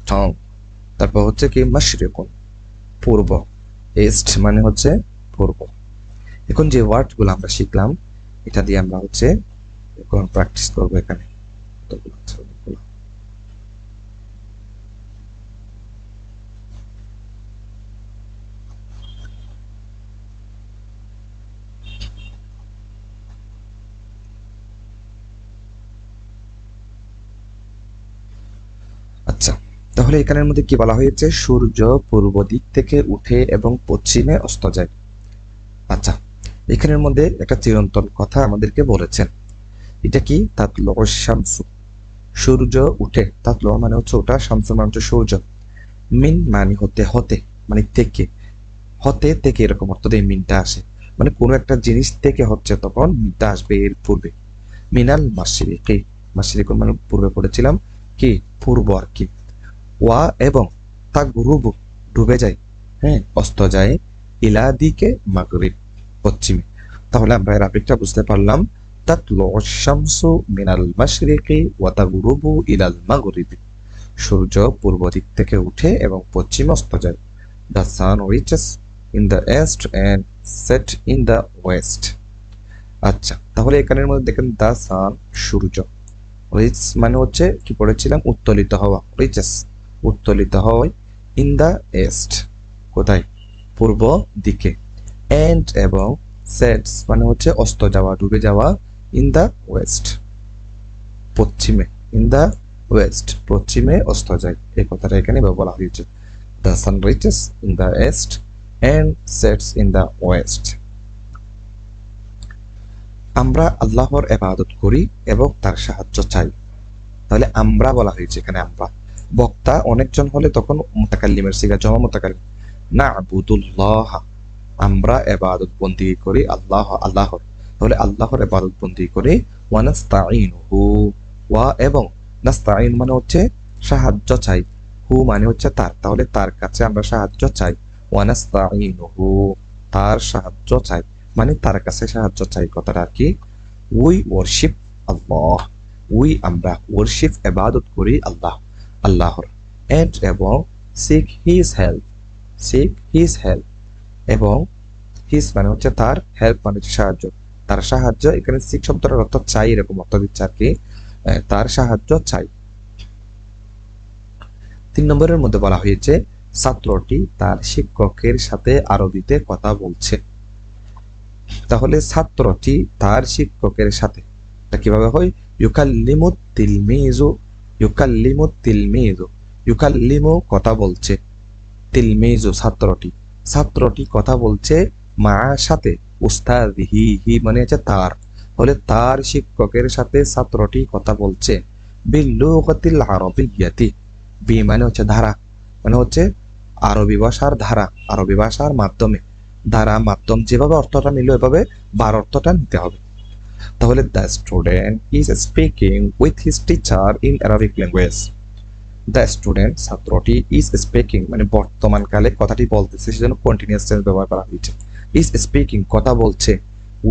টং। তারপর হচ্ছে কি মাশরিকুন, পূর্ব, ইস্ট মানে হচ্ছে পূর্ব। এখন যে ওয়ার্ডগুলো আমরা শিখলাম এটা দিয়ে আমরা হচ্ছে এখন প্র্যাকটিস করবো এখানে। আচ্ছা, তাহলে এখানের মধ্যে কি বলা হয়েছে? সূর্য পূর্ব দিক থেকে উঠে এবং পশ্চিমে অস্ত যায়। আচ্ছা, এখানের মধ্যে একটা চিরন্তন কথা আমাদেরকে বলেছেন, এটা কি? তাতলু শামসু, সূর্য উঠে, তাতলু মানে হচ্ছে ওটা, শামসু মানে হচ্ছে সূর্য। মিন মানে হতে, হতে মানে থেকে, হতে থেকে এরকম অর্থ দিয়ে মিনটা আসে, মানে কোনো একটা জিনিস থেকে হচ্ছে তখন মিনটা আসবে এর পূর্বে। মিনাল মাশরিকি, মাশরিক মানে পূর্বে পড়েছিলাম কি পূর্ব আর কি। ওয়া এবং তা গুরুবু ডুবে যায়, হ্যাঁ অস্ত যায়, ইলা দিকে মাগরিব পশ্চিমে। তাহলে আমরা এর আবেগটা বুঝতে পারলাম, তাতলু শামসু মিনাল মাশরিকি ওয়া তাগরুবু ইলাল মাগরিবি, সূর্য পূর্ব দিক থেকে উঠে এবং পশ্চিমে অস্ত যায়। The sun reaches in the east and set in the west. আচ্ছা, তাহলে এখানের মধ্যে দেখেন দ্য সান, সূর্য, রিচ মানে হচ্ছে কি পড়েছিলাম উত্তোলিত হওয়া, রিচেস উত্তোলিত হয়, ইন দ্য ইস্ট কোথায়? পূর্ব দিকে। এন্ড এবং সেটস মানে হচ্ছে অস্ত যাওয়া, ডুবে যাওয়া, ইন দ্য ওয়েস্ট পশ্চিমে, ইন দ্য ওয়েস্ট পশ্চিমে অস্ত যায়, এই কথাটা এখানে বলা হয়েছে। The sun reaches in the east and sets in the west. আমরা আল্লাহর ইবাদত করি এবং তার সাহায্য চাই। তাহলে আমরা বলা হয়েছে এখানে, আমরা বক্তা অনেকজন হলে তখন মুতাকাল্লিমের সিগা জমা মুতাকাল্লিম। না'বুদুল্লাহ, আমরা ইবাদত বন্দি করি আল্লাহ, আল্লাহর। তাহলে আল্লাহর ইবাদত বন্দি করি। ওয়া নাস্তাঈনুহু, ওয়া এবং নাস্তাঈন মানে হচ্ছে সাহায্য চাই, হু মানে হচ্ছে তার, তাহলে তার কাছে আমরা সাহায্য চাই। ওয়া নাস্তাঈনুহু, তার সাহায্য চাই মানে তার কাছে সাহায্য চাই, কথাটা আর কি। উই ওয়ারশিপ আল্লাহ, উই আমরা, ওয়ারশিপ ইবাদত করি আল্লাহ, আল্লাহর। এন্ড এবং seek his help, seek his help এবং হিজ মানে হচ্ছে তার, হেল্প মানে হচ্ছে সাহায্য, তার সাহায্য। এখানে সিক শব্দটার অর্থ চাই, এরকম অর্থ দিচ্ছে আর কি, তার সাহায্য চাই। 3 নম্বরের মধ্যে বলা হয়েছে ছাত্রটি তার শিক্ষকের সাথে আরবিতে কথা বলছে। তাহলে ছাত্রটি তার শিক্ষকের সাথে, এটা কিভাবে হয়? ইউকাল্লিমু তিলমিজু, ইউকাল্লিমু তিলমিজু, ইউকাল্লিমু কথা বলছে, তিলমিজু ছাত্রটি, ছাত্রটি কথা বলছে, মা সাথে, উস্তাদ হি, হি মানে হচ্ছে তার, হলে তার শিক্ষকের সাথে ছাত্রটি কথা বলছে বিল্লুগাতিল আরাবিয়্যাতি, বি মানে হচ্ছে ধারা, মানে হচ্ছে আরবি ভাষার ধারা, আরবি ভাষার মাধ্যমে, ধারা মাধ্যম যেভাবে অর্থটা নিল এভাবে বার অর্থটা নিতে হবে। তাহলে the student is speaking with his teacher in Arabic language. The student ছাত্রটি ইজ স্পিকিং মানে বর্তমানকালে কথাটি বলতেছে সেজন্য কন্টিনিউয়াস টেন্স ব্যবহার করা হয়েছে। ইজ স্পিকিং কথা বলছে,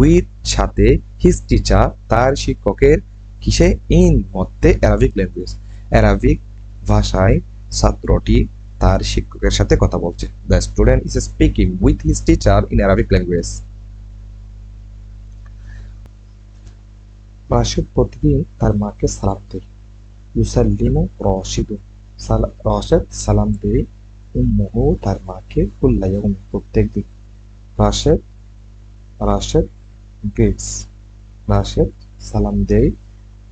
উইথ সাথে, হিজ টিচার তার শিক্ষকের, কিসে, ইন মধ্যে, অ্যারাবিক ল্যাঙ্গুয়েজ অ্যারাবিক ভাষায় ছাত্রটি তার শিক্ষকের সাথে কথা বলছে। The student is speaking with his teacher in Arabic language. Rashed প্রতিদিন তার মাকে সালাম দেয়। ইউসাল্লিমু রাশিদুন, রাশেদ সালাম দেয় উম্মুহু তার মাকে কুল্লা ইয়াউম প্রত্যেক দিন। রাশেদ রাশেদ গ্রিটস, রাশেদ সালাম দেয়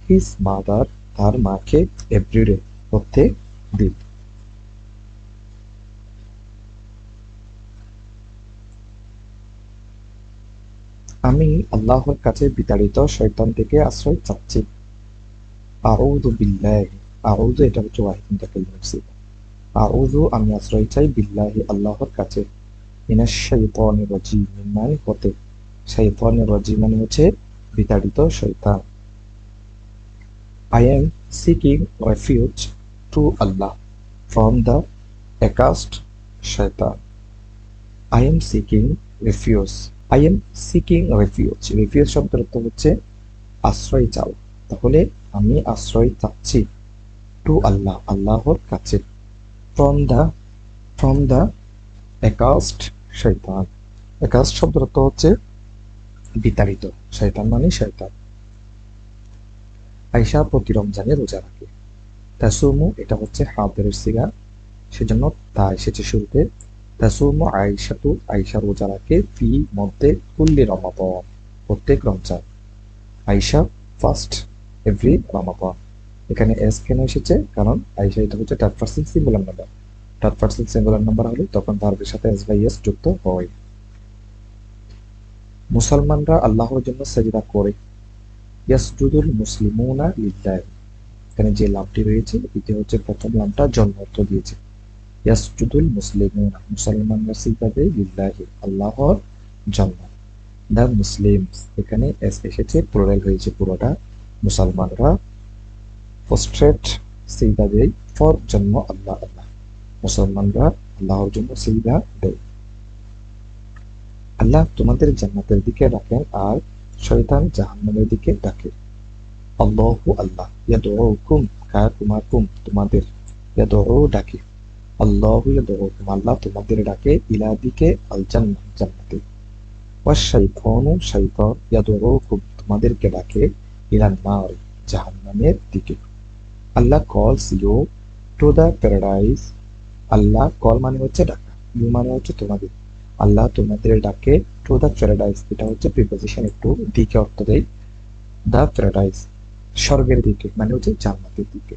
হিজ মাদার তার মাকে এভরিডে প্রত্যেক দিন। আমি আল্লাহর কাছে বিতাড়িত শয়তান থেকে আশ্রয় চাচ্ছি। আউযু বিল্লাহি, আউযু এটা হচ্ছে ওয়াহিদ মুতাকাল্লিম সিফা। আউযু আমি আশ্রয় চাই বিল্লাহি আল্লাহর কাছে, মিনাশ শাইতানির রাজিম মানে হতে, শাইতানির রাজিম মানে হচ্ছে বিতাড়িত শয়তান। I am seeking refuge to Allah from the accursed shaitan. I am seeking refuge. I am seeking refuge. Refuge শব্দের অর্থ হচ্ছে আশ্রয় চাও। তাহলে আমি আশ্রয় চাচ্ছি টু আল্লাহ আল্লাহর কাছে, from the accursed shaitan. accursed শব্দের অর্থ হচ্ছে বিতাড়িত, শয়তান মানে শয়তান। আয়েশা প্রতি রমজানে রোজা রাখে। তাসুমু এটা হচ্ছে হাদিরের সিগা, সেজন্য তা এসেছে শুরুতে। তাসুমু আয়েশাতু আয়েশা রোজা রাখে ফি মধ্যে কুল্লি রমাদান প্রত্যেক রমজান। আয়েশা ফাস্ট এভরি রমাদান। এখানে এস কেন এসেছে? কারণ আয়েশা এটা হচ্ছে third person singular number, third person singular number হলে তখন ভার্বের সাথে এস বাই এস যুক্ত হয়। মুসলমানরা আল্লাহর জন্য সেজদা করে। ইয়াসজুদুল মুসলিমুনা লিল্লাহ, এখানে যে লামটি রয়েছে এটি হচ্ছে প্রথম লামটা জন্ম অর্থ দিয়েছে। ইয়াসজুদুল মুসলিমুনা মুসলমানরা সিজদা দেয় লিল্লাহি আল্লাহর জন্য। দ্য মুসলিমস এখানে এস এসেছে, প্লুরাল হয়েছে পুরোটা। মুসলমানরা প্রস্ট্রেট সিজদা দেয় ফর জন্য আল্লাহ আল্লাহ, মুসলমানরা আল্লাহর জন্য সিজদা দেয়। আল্লাহ তোমাদের জান্নাতের দিকে ডাকেন আর শয়তান জাহান্নামের দিকে ডাকে। আল্লাহু আল্লাহ, ইয়াদউকুম তোমাকুম তোমাদের, ইয়াদউ ডাকে, আল্লাহু ইয়াদউকুম আল্লাহ তোমাদের ডাকে, ইলা দিকে, আল জান্নাহ জান্নাতে। ওয়াশ শাইতানু শাইতান ইয়াদউকুম তোমাদেরকে ডাকে, ইলান নার জাহান্নামের দিকে। Allah calls you to the paradise, Allah call মানে হচ্ছে ডাকা, ইউ মানে হচ্ছে তোমাদের, আল্লাহ তোমাদের ডাকে টু দ্য প্যারাডাইস এটা হচ্ছে প্রিপোজিশন, একটু দিকে অর্থ দেয়। দ্য প্যারাডাইস স্বর্গের দিকে মানে হচ্ছে জান্নাতের দিকে।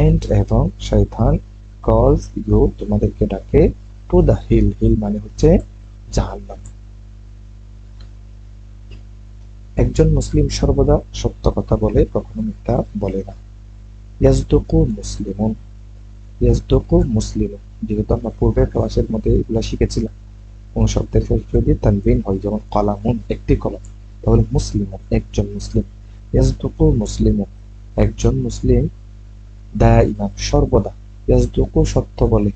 এন্ড এবং শয়তান কলস ইউ তোমাদেরকে ডাকে টু দ্য হিল, হিল মানে হচ্ছে জাহান্নাম। একজন মুসলিম সর্বদা সত্য কথা বলে, কখনো মিথ্যা বলে না। ইয়াসদুকু মুসলিমুন, ইয়াসদুকু মুসলিমুন যেহেতু আমরা পূর্বের ক্লাসের মধ্যে এগুলা শিখেছিলাম, কোন শব্দের শেষ যদি তানবিন হয়, যেমন কলামুন একটি কলম, তাহলে মুসলিমুন একজন মুসলিম। ইয়াসদুকু মুসলিমুন একজন মুসলিম, দাইমান সর্বদা, ইয়াসদুকু সত্য বলে,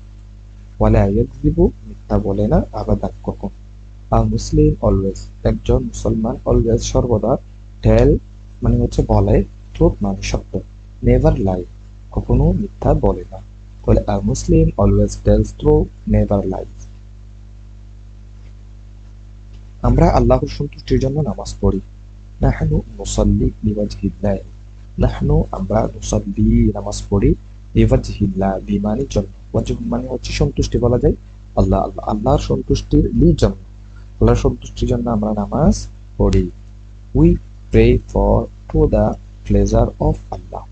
ওয়ালা ইয়াকযিবু মিথ্যা বলে না, আবাদান কখন। আ মুসলিম অলওয়েজ একজন মুসলমান, অলওয়েজ সর্বদা, টেল মানে হচ্ছে বলে, ট্রুথ মানে সত্য, নেভার লাই কখনো মিথ্যা বলে না। তাহলে a Muslim always tells truth, never lie. আমরা আল্লাহর সন্তুষ্টির জন্য নামাজ পড়ি। নাহনু নুসাল্লি লিওয়াজহিল্লাহ, নাহনু আমরা, নুসাল্লি নামাজ পড়ি, লিওয়াজহিল্লাহ বিমানের জন্য, ওয়াজহ মানে হচ্ছে সন্তুষ্টি বলা যায়, আল্লাহ আল্লাহ আল্লাহর সন্তুষ্টির জন্য, আল্লাহর সন্তুষ্টির জন্য আমরা নামাজ পড়ি। We pray for to the pleasure of Allah,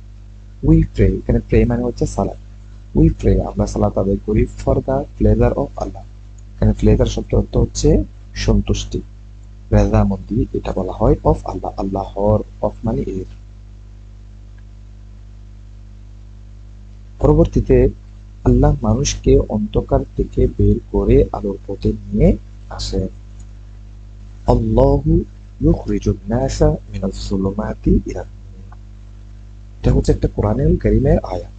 we pray এখানে প্রে মানে হচ্ছে সালাত, উই প্রে আমরা সালাত আদায় করি, for the pleasure of Allah এখানে প্লেজার শব্দ অর্থ হচ্ছে সন্তুষ্টি, রেজামন্দি, এটা বলা হয় অফ আল্লাহ, আল্লাহর, অফ মানে এর। পরবর্তীতে আল্লাহ মানুষকে অন্ধকার থেকে বের করে আলোর পথে নিয়ে আসেন। আল্লাহু ইউখরিজুন নাসা মিনাজ যুলুমাতি ইলান নূর। এটা হচ্ছে একটা কোরআনুল কারীমের আয়াত।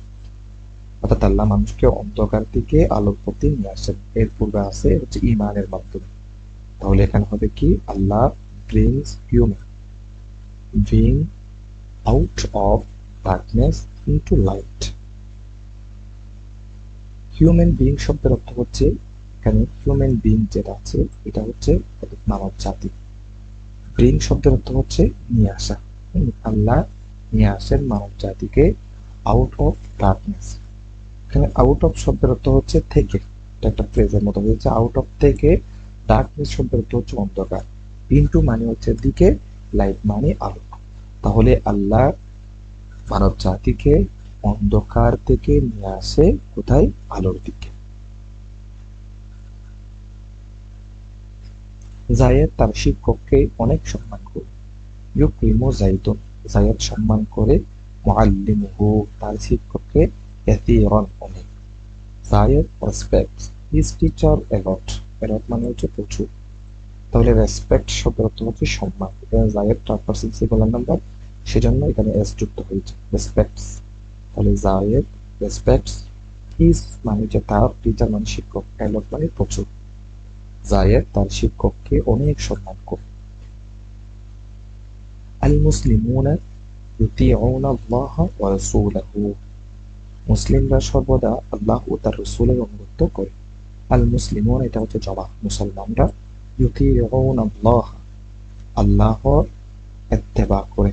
অর্থাৎ আল্লাহ মানুষকে অন্ধকার থেকে আলোর পথে নিয়ে আসেন। এর পূর্বে আছে হচ্ছে ঈমানের মাধ্যমে। তাহলে এখানে হবে কি, Allah brings human being out of darkness into light. Human being শব্দের অর্থ হচ্ছে, এখানে হিউম্যান বিং যেটা আছে এটা হচ্ছে মানব জাতি। ব্রিং শব্দের অর্থ হচ্ছে নিয়ে আসা। আল্লাহ নিয়ে আসেন মানব জাতিকে আউট অফ ডার্কনেস। এখানে আউট অফ শব্দের অর্থ হচ্ছে থেকে, এটা একটা ফ্রেজের মতো হয়েছে। আউট অফ থেকে, ডার্কনেস শব্দের অর্থ হচ্ছে অন্ধকার, ইনটু মানে হচ্ছে দিকে, লাইট মানে আলো। তাহলে আল্লাহ মানব জাতিকে অন্ধকার থেকে নিয়ে আসে কোথায়, আলোর দিকে। জায়েদ তার শিক্ষককে অনেক সম্মান করে। ইউক্রিমু জাইদুন, জায়েদ সম্মান করে মুআল্লিমুহু, তার শিক্ষককে কাসীরান, অনেক। Zayed respects his teacher a lot, a lot মানে হচ্ছে প্রচুর। তাহলে রেসপেক্ট শব্দের অর্থ হচ্ছে সম্মান। এখানে জায়েদ থার্ড পারসন সিঙ্গুলার নাম্বার, সেজন্য এখানে এস যুক্ত হয়েছে, রেসপেক্টস। তাহলে জায়েদ রেসপেক্টস হিজ মানে হচ্ছে তার, টিচার মানে শিক্ষক, এলট মানে প্রচুর। জায়েদ তার শিক্ষককে অনেক সম্মান করে। আল মুসলিমুনা ইউতিউনা আল্লাহ ওয়া রাসূলাহু, মুসলিমরা সর্বদা আল্লাহ ও তার রাসূলের অনুগত করে। আল মুসলিমুন এটা হচ্ছে জমা, মুসলমানরা, ইউতিউনা আল্লাহ, আল্লাহর ইত্তেবা করে।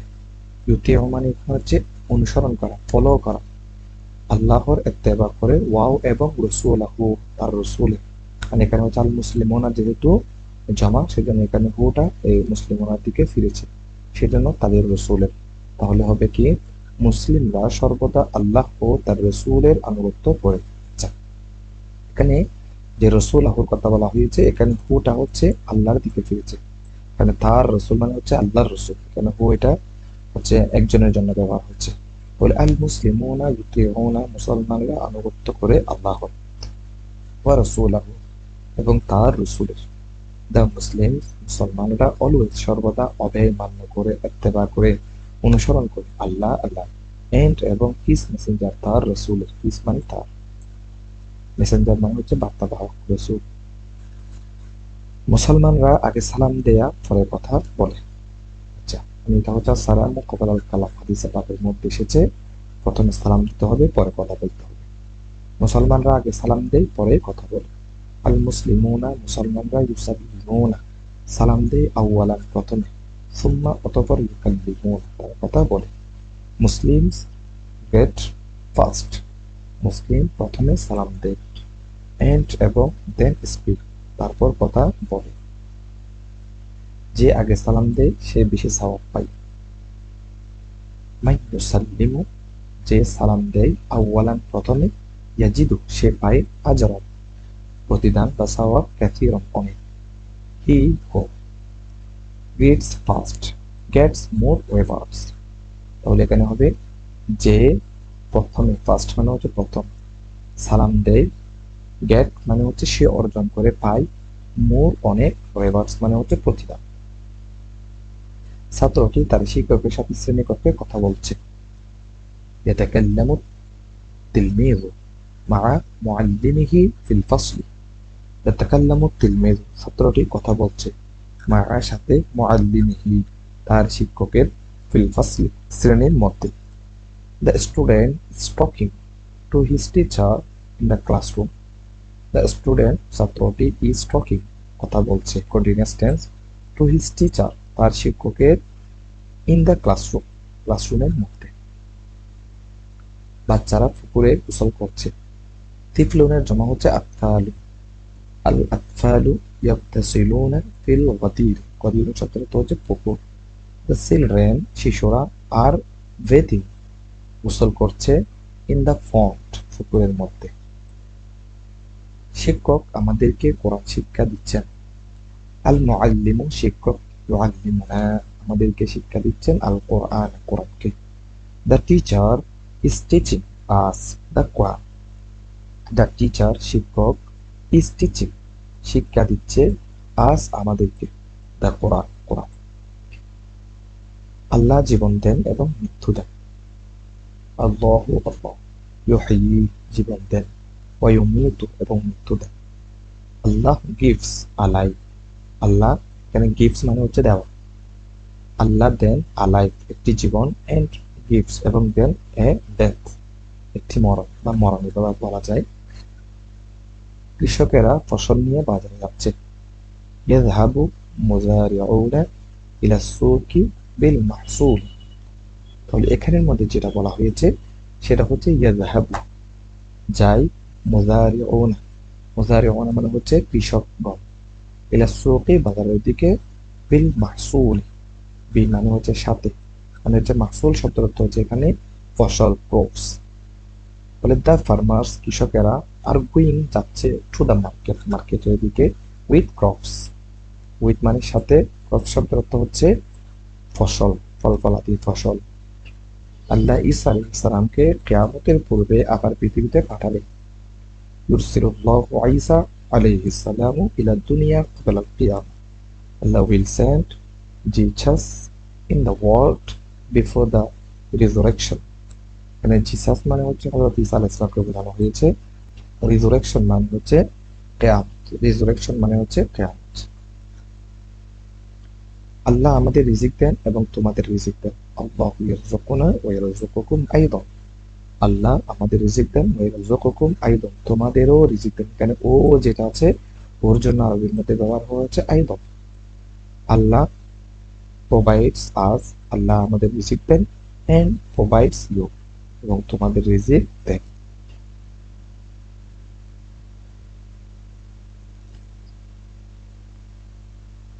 ইউতিউ মানে হচ্ছে অনুসরণ করা, ফলো করা। আল্লাহর ইত্তেবা করে, ওয়াও এবং রাসূলাহু, তার রাসূলের। মানে এখানে হচ্ছে আল মুসলিমুনা যেহেতু জমা, সেজন্য এখানে হুটা এই মুসলিমুনার দিকে ফিরেছে, সেজন্য তাদের রাসূলের। তাহলে হবে কি, মুসলিমরা সর্বদা আল্লাহ ও তার রাসূলের আনুগত্য করে। আচ্ছা, এখানে যে রাসূলাহুর কথা বলা হয়েছে, এখানে হুটা হচ্ছে আল্লাহর দিকে ফিরেছে। এখানে তার রাসূল মানে হচ্ছে আল্লাহর রাসূল, এখানে হু এটা হচ্ছে একজনের জন্য ব্যবহার হচ্ছে। বলে আল মুসলিমুনা ইউতিউনা, মুসলমানরা আনুগত্য করে আল্লাহর, ওয়া রাসূলাহু এবং তার রাসূলের। দ্য মুসলিম, মুসলমানরা অলওয়েজ সর্বদা অভয় মান্য করে, ইত্তেবা করে, অনুসরণ করে আল্লাহ, এন্ড এবং হিজ মেসেঞ্জার, তার রাসূলের। হিজ মানে তার, মেসেঞ্জার মানে হচ্ছে বার্তাবাহক, রাসূল। মুসলমানরা আগে সালাম দেয়া পরে কথা বলে। আচ্ছা, এটা হচ্ছে সালামু ক্বাবলাল কালাম, হাদিসে পাকের মধ্যে এসেছে প্রথমে সালাম দিতে হবে, পরে কথা বলতে হবে। মুসলমানরা আগে সালাম দেয়, পরে কথা বলে। আল মুসলিমুনা, মুসলমানরা ইউসাল্লিমুনা, সালাম দেয়, আউয়ালান প্রথমে, সুম্মা অতঃপর ইউকাল্লিমুনা, তারা কথা বলে। মুসলিমস গেট ফার্স্ট, মুসলিম প্রথমে সালাম দেয়, এন্ড এবং দেন স্পিক, তারপর কথা বলে। যে আগে সালাম দেয় সে বেশি সওয়াব পায়। মান ইউসাল্লিমু, যে সালাম দেয়, আউয়ালান প্রথমে, ইয়াজিদু সে পায়, আজরান প্রতিদান বা সওয়াব, কাসীরান অনেক। হি হু greets first gets more rewards। তাহলে এখানে হবে যে প্রথমে, ফার্স্ট মানে হচ্ছে প্রথম, সালাম দেয়, গেট মানে হচ্ছে সে অর্জন করে, পায়, মোর অনেক, রেওয়ার্ডস মানে হচ্ছে প্রতিদান। ছাত্রটি তার শিক্ষকের সাথে শ্রেণীকক্ষে কথা বলছে। يتكلم التلميذ مع معلمه في الفصل। يتكلم التلميذ, ছাত্রটি কথা বলছে, মা সাথে, মুআল্লিমিহি তার শিক্ষকের, ফিল ফাসলি শ্রেণীর মধ্যে। The student is talking to his teacher in the classroom. The student ছাত্রটি, ইজ টকিং কথা বলছে, continuous tense, to his teacher তার শিক্ষকের, ইন দ্য ক্লাসরুম ক্লাসরুমের মধ্যে। বাচ্চারা পুকুরে গোসল করছে। তিফলুনের জমা হচ্ছে আতফালু। আল আতফালু ইয়াগতাসিলুনা ফিল গাদির, গাদির শব্দের অর্থ হচ্ছে পুকুর। দ্য চিলড্রেন শিশুরা, আর বেথিং গোসল করছে, ইন দ্য পন্ড পুকুরের মধ্যে। শিক্ষক আমাদেরকে কোরআন শিক্ষা দিচ্ছেন। আল মুআল্লিমু শিক্ষক, ইউআল্লিমুনা আমাদেরকে শিক্ষা দিচ্ছেন, আল কোরআন কোরআনকে। The teacher is teaching us the Quran, the teacher শিক্ষক, ইজ টিচিং শিক্ষা দিচ্ছে, আস আমাদেরকে, দ্য কোরআন কোরআন। আল্লাহ জীবন দেন এবং মৃত্যু দেন। আল্লাহু আল্লাহ, ইউহয়ি জীবন দেন, ওয়া ইউমীতু এবং মৃত্যু দেন। আল্লাহ গিভস আলাইভ, আল্লাহ এখানে গিভস মানে হচ্ছে দেওয়া। আল্লাহ দেন আলাইভ একটি জীবন, এন্ড গিভস এবং দেন এ ডেথ একটি মরণ বা মরণী বলা যায়। কৃষকেরা ফসল নিয়ে বাজারে যাচ্ছে। ইয়াযহাবু মুযারিউনা ইলা সুকি বিল মাহসুল, তাহলে এখানের মধ্যে যেটা বলা হয়েছে সেটা হচ্ছে ইয়াযহাবু যাই, মুযারিউনা, মুযারিউনা মানে হচ্ছে কৃষকগণ, ইলা সুকি বাজারের দিকে, বিল মাহসুল, বিল মানে হচ্ছে সাথে, মানে হচ্ছে মাহসুল শব্দের অর্থ হচ্ছে এখানে ফসল, ক্রপস। বলে দ্য ফার্মার্স কৃষকেরা আর গোয়িং যাচ্ছে টু দ্য মার্কেট মার্কেটের দিকে, উইথ ক্রপস, উইথ মানে সাথে, ক্রপস শব্দের অর্থ হচ্ছে ফসল, ফল ফলাদি ফসল। আল্লাহ ঈসা আলাইহিস সালামকে কিয়ামতের পূর্বে আবার পৃথিবীতে পাঠাবে। ইউরসিলুল্লাহু ঈসা আলাইহিস সালামু ইলা দুনিয়া ক্বাবলা কিয়ামা, Allah will send Jesus in the world before the resurrection। মানে জিসাস মানে হচ্ছে হযরত ঈসা আলাইহিস সালামকে বোঝানো হয়েছে, রিজুরেকশন মানে হচ্ছে কিয়ামত, রিজুরেকশন মানে হচ্ছে কিয়ামত। আল্লাহ আমাদের রিজিক দেন এবং তোমাদের রিজিক দেন। আল্লাহু ইয়ারযুকুনা ওয়া ইয়ারযুকুকুম আইদান, আল্লাহ আমাদের রিজিক দেন, ওয়া ইয়ারযুকুকুম আইদান তোমাদেরও রিজিক দেন। এখানে ও যেটা আছে ওর জন্য আরবির মধ্যে ব্যবহার করা হচ্ছে আইদান। আল্লাহ প্রোভাইডস আস, আল্লাহ আমাদের রিজিক দেন, এন্ড প্রোভাইডস ইউ এবং তোমাদের রিজিক দেন।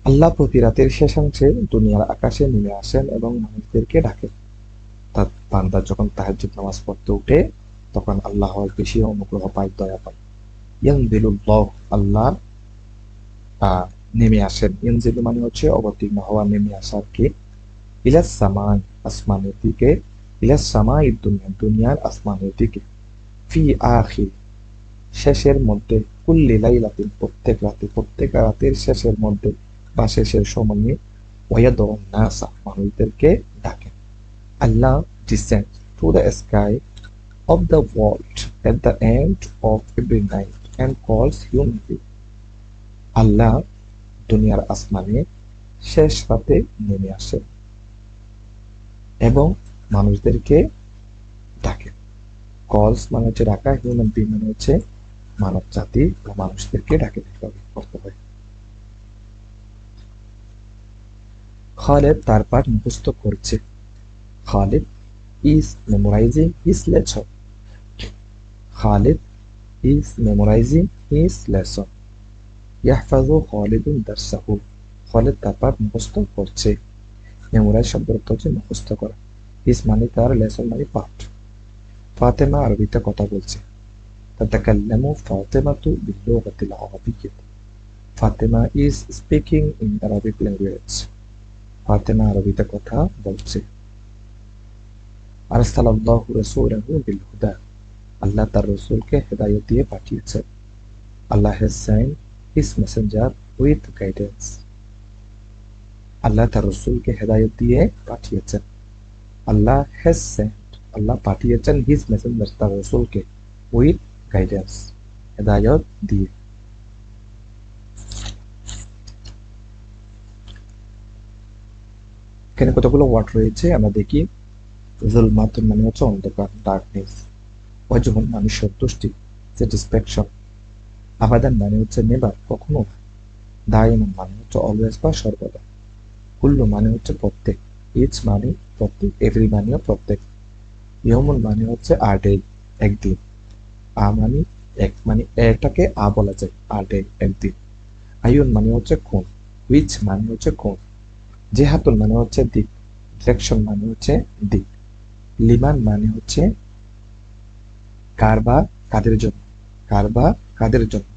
আল্লাহ প্রতি রাতের শেষাংশে দুনিয়ার আকাশে নেমে আসেন এবং মানুষদেরকে ডাকেন। তার বান্দা যখন তাহাজ্জুদ নামাজ পড়তে উঠে তখন আল্লাহর বেশি অনুগ্রহ পায়, দয়া পায়। ইয়ানজিলুল্লাহ আল্লাহ নেমে আসেন, ইয়ানজিলু মানে হচ্ছে অবতীর্ণ হওয়া, নেমে আসার কে, ইলাস সামাই আসমানের দিকে, ইলাস সামাই দুনিয়া দুনিয়ার আসমানের দিকে, ফি আখির শেষের মধ্যে, কুল্লি লাইলাতিন প্রত্যেক রাতে, প্রত্যেক রাতের শেষের মধ্যে বা শেষের সময়ে, ওয়ায়াদউন নাসা মানুষদেরকে ডাকেন। আল্লাহ descends to the sky of the world at the end of every night and calls humanity। আল্লাহ দুনিয়ার আসমানে শেষ রাতে নেমে আসেন এবং মানুষদেরকে ডাকেন। কলস মানে হচ্ছে ডাকা, হিউম্যান বিং মানে হচ্ছে মানব জাতি বা মানুষদেরকে ডাকে করতে হয়। খালেদ তার পাঠ মুখস্থ করছে। Khalid is memorizing his lesson। Khalid is memorizing his lesson। ইয়াহফাজু খালিদুন দারসাহু, Khalid তার পাঠ মুখস্থ করছে। মেমোরাইজ শব্দের অর্থ হচ্ছে মুখস্থ করা। হিস মানে তার, লেসন মানে পাঠ। ফাতেমা আরবিতে কথা বলছে। তাতাকাল্লামু ফাতেমাতু বিল্লুগাতিল আরাবিয়্যা, Fatima is speaking in Arabic language, Fatima আরবিতে কথা বলছে। আরসালাল্লাহু রাসূলাহু বিল হুদা, আল্লাহ তার রাসূলকে হেদায়েত দিয়ে পাঠিয়েছেন। Allah has sent his messenger with guidance, Allah তার রাসূলকে হেদায়েত দিয়ে পাঠিয়েছেন। আল্লাহ হ্যাজ সেন্ট, আল্লাহ পাঠিয়েছেন, হিজ মেসেঞ্জার তার রাসূলকে, উইথ গাইডেন্স হেদায়েত দিয়ে। এখানে কতগুলো ওয়ার্ড রয়েছে আমরা দেখি। জুলমাতুন মানে হচ্ছে অন্ধকার, ডার্কনেস। ওয়াজহুন মানে সন্তুষ্টি, স্যাটিসফ্যাকশন। আবাদান মানে হচ্ছে নেবার, কখনো না। দাইমান মানে হচ্ছে অলওয়েজ বা সর্বদা। কুল্লু মানে হচ্ছে প্রত্যেক, ইচ মানে প্রত্যেক, এভরি মানেও প্রত্যেক। ইয়মুন মানে হচ্ছে আ ডে, একদিন। আ মানে এক, মানে এটাকে আ বলা যায়, আ ডে একদিন। আয়ুন মানে হচ্ছে কোন, উইচ মানে হচ্ছে কোন। জেহাতুন মানে হচ্ছে দিক, ডিরেকশন মানে হচ্ছে দিক। লিমান মানে হচ্ছে কার বা কাদের জন্য, কার বা কাদের জন্য।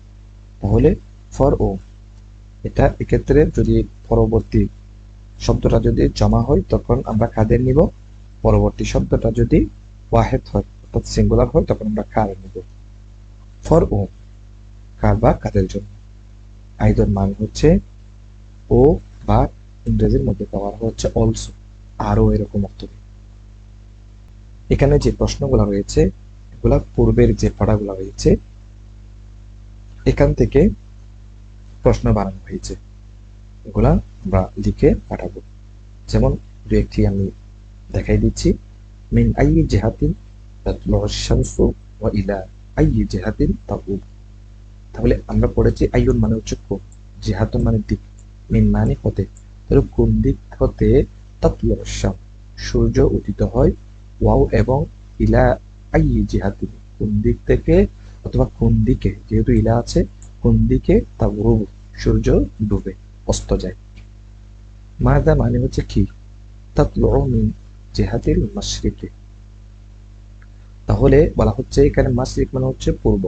তাহলে ফর ও, এটা এক্ষেত্রে যদি পরবর্তী শব্দটা যদি জমা হয় তখন আমরা কাদের নিব, পরবর্তী শব্দটা যদি ওয়াহেদ হয় অর্থাৎ সিঙ্গুলার হয় তখন আমরা কার নিব। ফর ও, কার বা কাদের জন্য। আইদর মানে হচ্ছে ও, বা ইংরেজির মধ্যে পাওয়ার হচ্ছে অলসো, আরও এরকম অর্থ। এখানে যে প্রশ্নগুলো রয়েছে এগুলা পূর্বের যে পড়াগুলো রয়েছে এখান থেকে প্রশ্ন বানানো হয়েছে, এগুলা আমরা লিখে পাঠাবো। যেমন দু একটি আমি দেখাই দিচ্ছি। মিন আই জেহাতিন তাতলুউ আশ-শামসু ওয়া ইলা আই জেহাতিন তাগুব। তাহলে আমরা পড়েছি আইয়ুন মানে হচ্ছে কোন, জেহাতুন মানে দিক, মিন মানে হতে। তাহলে কোন দিক হতে তাতলুউ আশ-শাম সূর্য উদিত হয়, ওয়াও এবং ইলা আই জেহাতিন কোন দিক থেকে অথবা কোন দিকে, যেহেতু ইলা আছে, কোন দিকে তাগুব সূর্য ডুবে অস্ত যায়। মাযা মানে হচ্ছে কি, তাতলুউ মিন জিহাতিল মাশরিকি। তাহলে বলা হচ্ছে এখানে মাশরিক মানে হচ্ছে পূর্ব,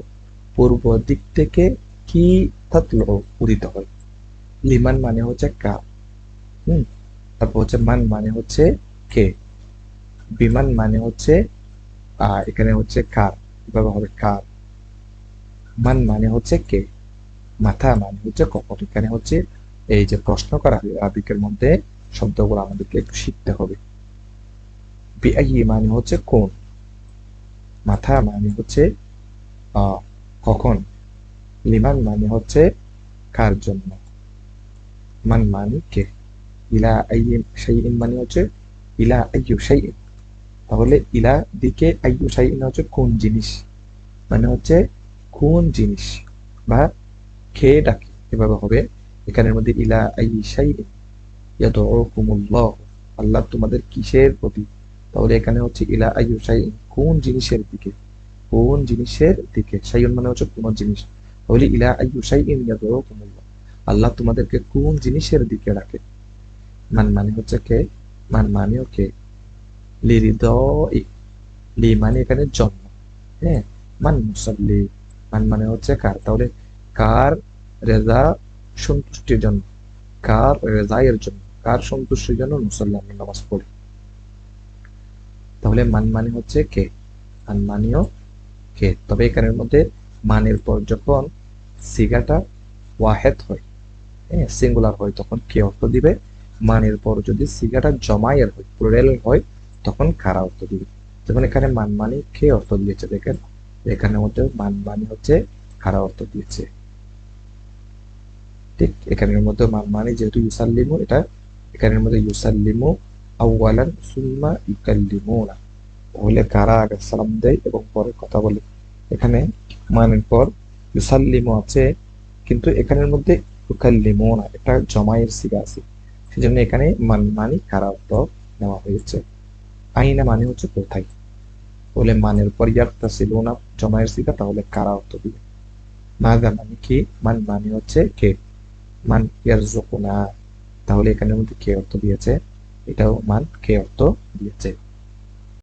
পূর্ব দিক থেকে কি তাতলুউ উদিত হয়। লিমান মানে হচ্ছে কার, তারপর হচ্ছে মান মানে হচ্ছে কে, বিমান মানে হচ্ছে এখানে হচ্ছে কার, কিভাবে হবে কার। মান মানে হচ্ছে কে, মাথা মানে হচ্ছে কখন। এখানে হচ্ছে এই যে প্রশ্ন করা হয় আরবিকের মধ্যে শব্দগুলো আমাদেরকে একটু শিখতে হবে। বিআইয়ি মানে হচ্ছে কোন, মাথা মানে হচ্ছে কখন, লিমান মানে হচ্ছে কার জন্য, মান মানে কে, ইলা আইয়িন শাইইন মানে হচ্ছে ইলা আইয়ু শাইইন। তাহলে ইলা দিকে আইয়ু শাইইন হচ্ছে কোন জিনিস, মানে হচ্ছে কোন জিনিস বা কে ডাকে, এভাবে হবে। এখানের মধ্যে ইলা আইয়ি শাইইন ইয়াদউকুমুল্লাহ, আল্লাহ তোমাদের কিসের প্রতি। তাহলে এখানে হচ্ছে ইলা আইয়ু শাইইন কোন জিনিসের দিকে, কোন জিনিসের দিকে, শাইউন মানে হচ্ছে কোন জিনিস। তাহলে ইলা আইয়ু শাইইন ইয়াদউকুমুল্লাহ, আল্লাহ তোমাদেরকে কোন জিনিসের দিকে ডাকে। মান মানে হচ্ছে কে, মান মানেও কে। লিরিদই, লি মানে এখানে জন্ম, হ্যাঁ। মান মুসাল্লি, মান মানে হচ্ছে কার, তাহলে কার রেজা সন্তুষ্টির জন্য, কার রেজায়ের জন্য, কার সন্তুষ্টির জন্য মুসল্লি আমরা নামাজ পড়ি। তাহলে মান মানে হচ্ছে কে, মান মানেও কে। তবে এখানের মধ্যে মানের পর যখন সিগাটা ওয়াহেদ হয়, হ্যাঁ সিঙ্গুলার হয়, তখন কে অর্থ দিবে। মানের পর যদি সিগাটা জমায়ের হয়, প্লুরাল হয়, তখন কারা অর্থ দিবে। যেমন এখানে মান মানে কে অর্থ দিয়েছে, দেখেন এখানে মধ্যে মান মানে হচ্ছে কারা অর্থ দিয়েছে। ঠিক এখানের মধ্যে মান মানে যেহেতু ইউসাল্লিমু, এটা এখানের মধ্যে ইউসাল্লিমু আউয়ালান সুম্মা ইউকাল্লিমুনা, তাহলে কারা আগে সালাম দেয় এবং পরে কথা বলে। এখানে মানের পর ইউসাল্লিমু আছে, কিন্তু এখানের মধ্যে ইউকাল্লিমুনা এটা জমায়ের সিগা আছে, সেজন্য এখানে মান মানে কারা অর্থ নেওয়া হয়েছে। আইনা মানে হচ্ছে কোথায়, বলে মানের পর ইয়াক্তাসিলুনা জমায়ের সিগা, তাহলে কারা অর্থ দিবে। মাযা মানে কি, মান মানে হচ্ছে কে, মান ইয়ারযুকুনা, তাহলে এখানের মধ্যে কে অর্থ দিয়েছে, এটাও মান কে অর্থ দিয়েছে।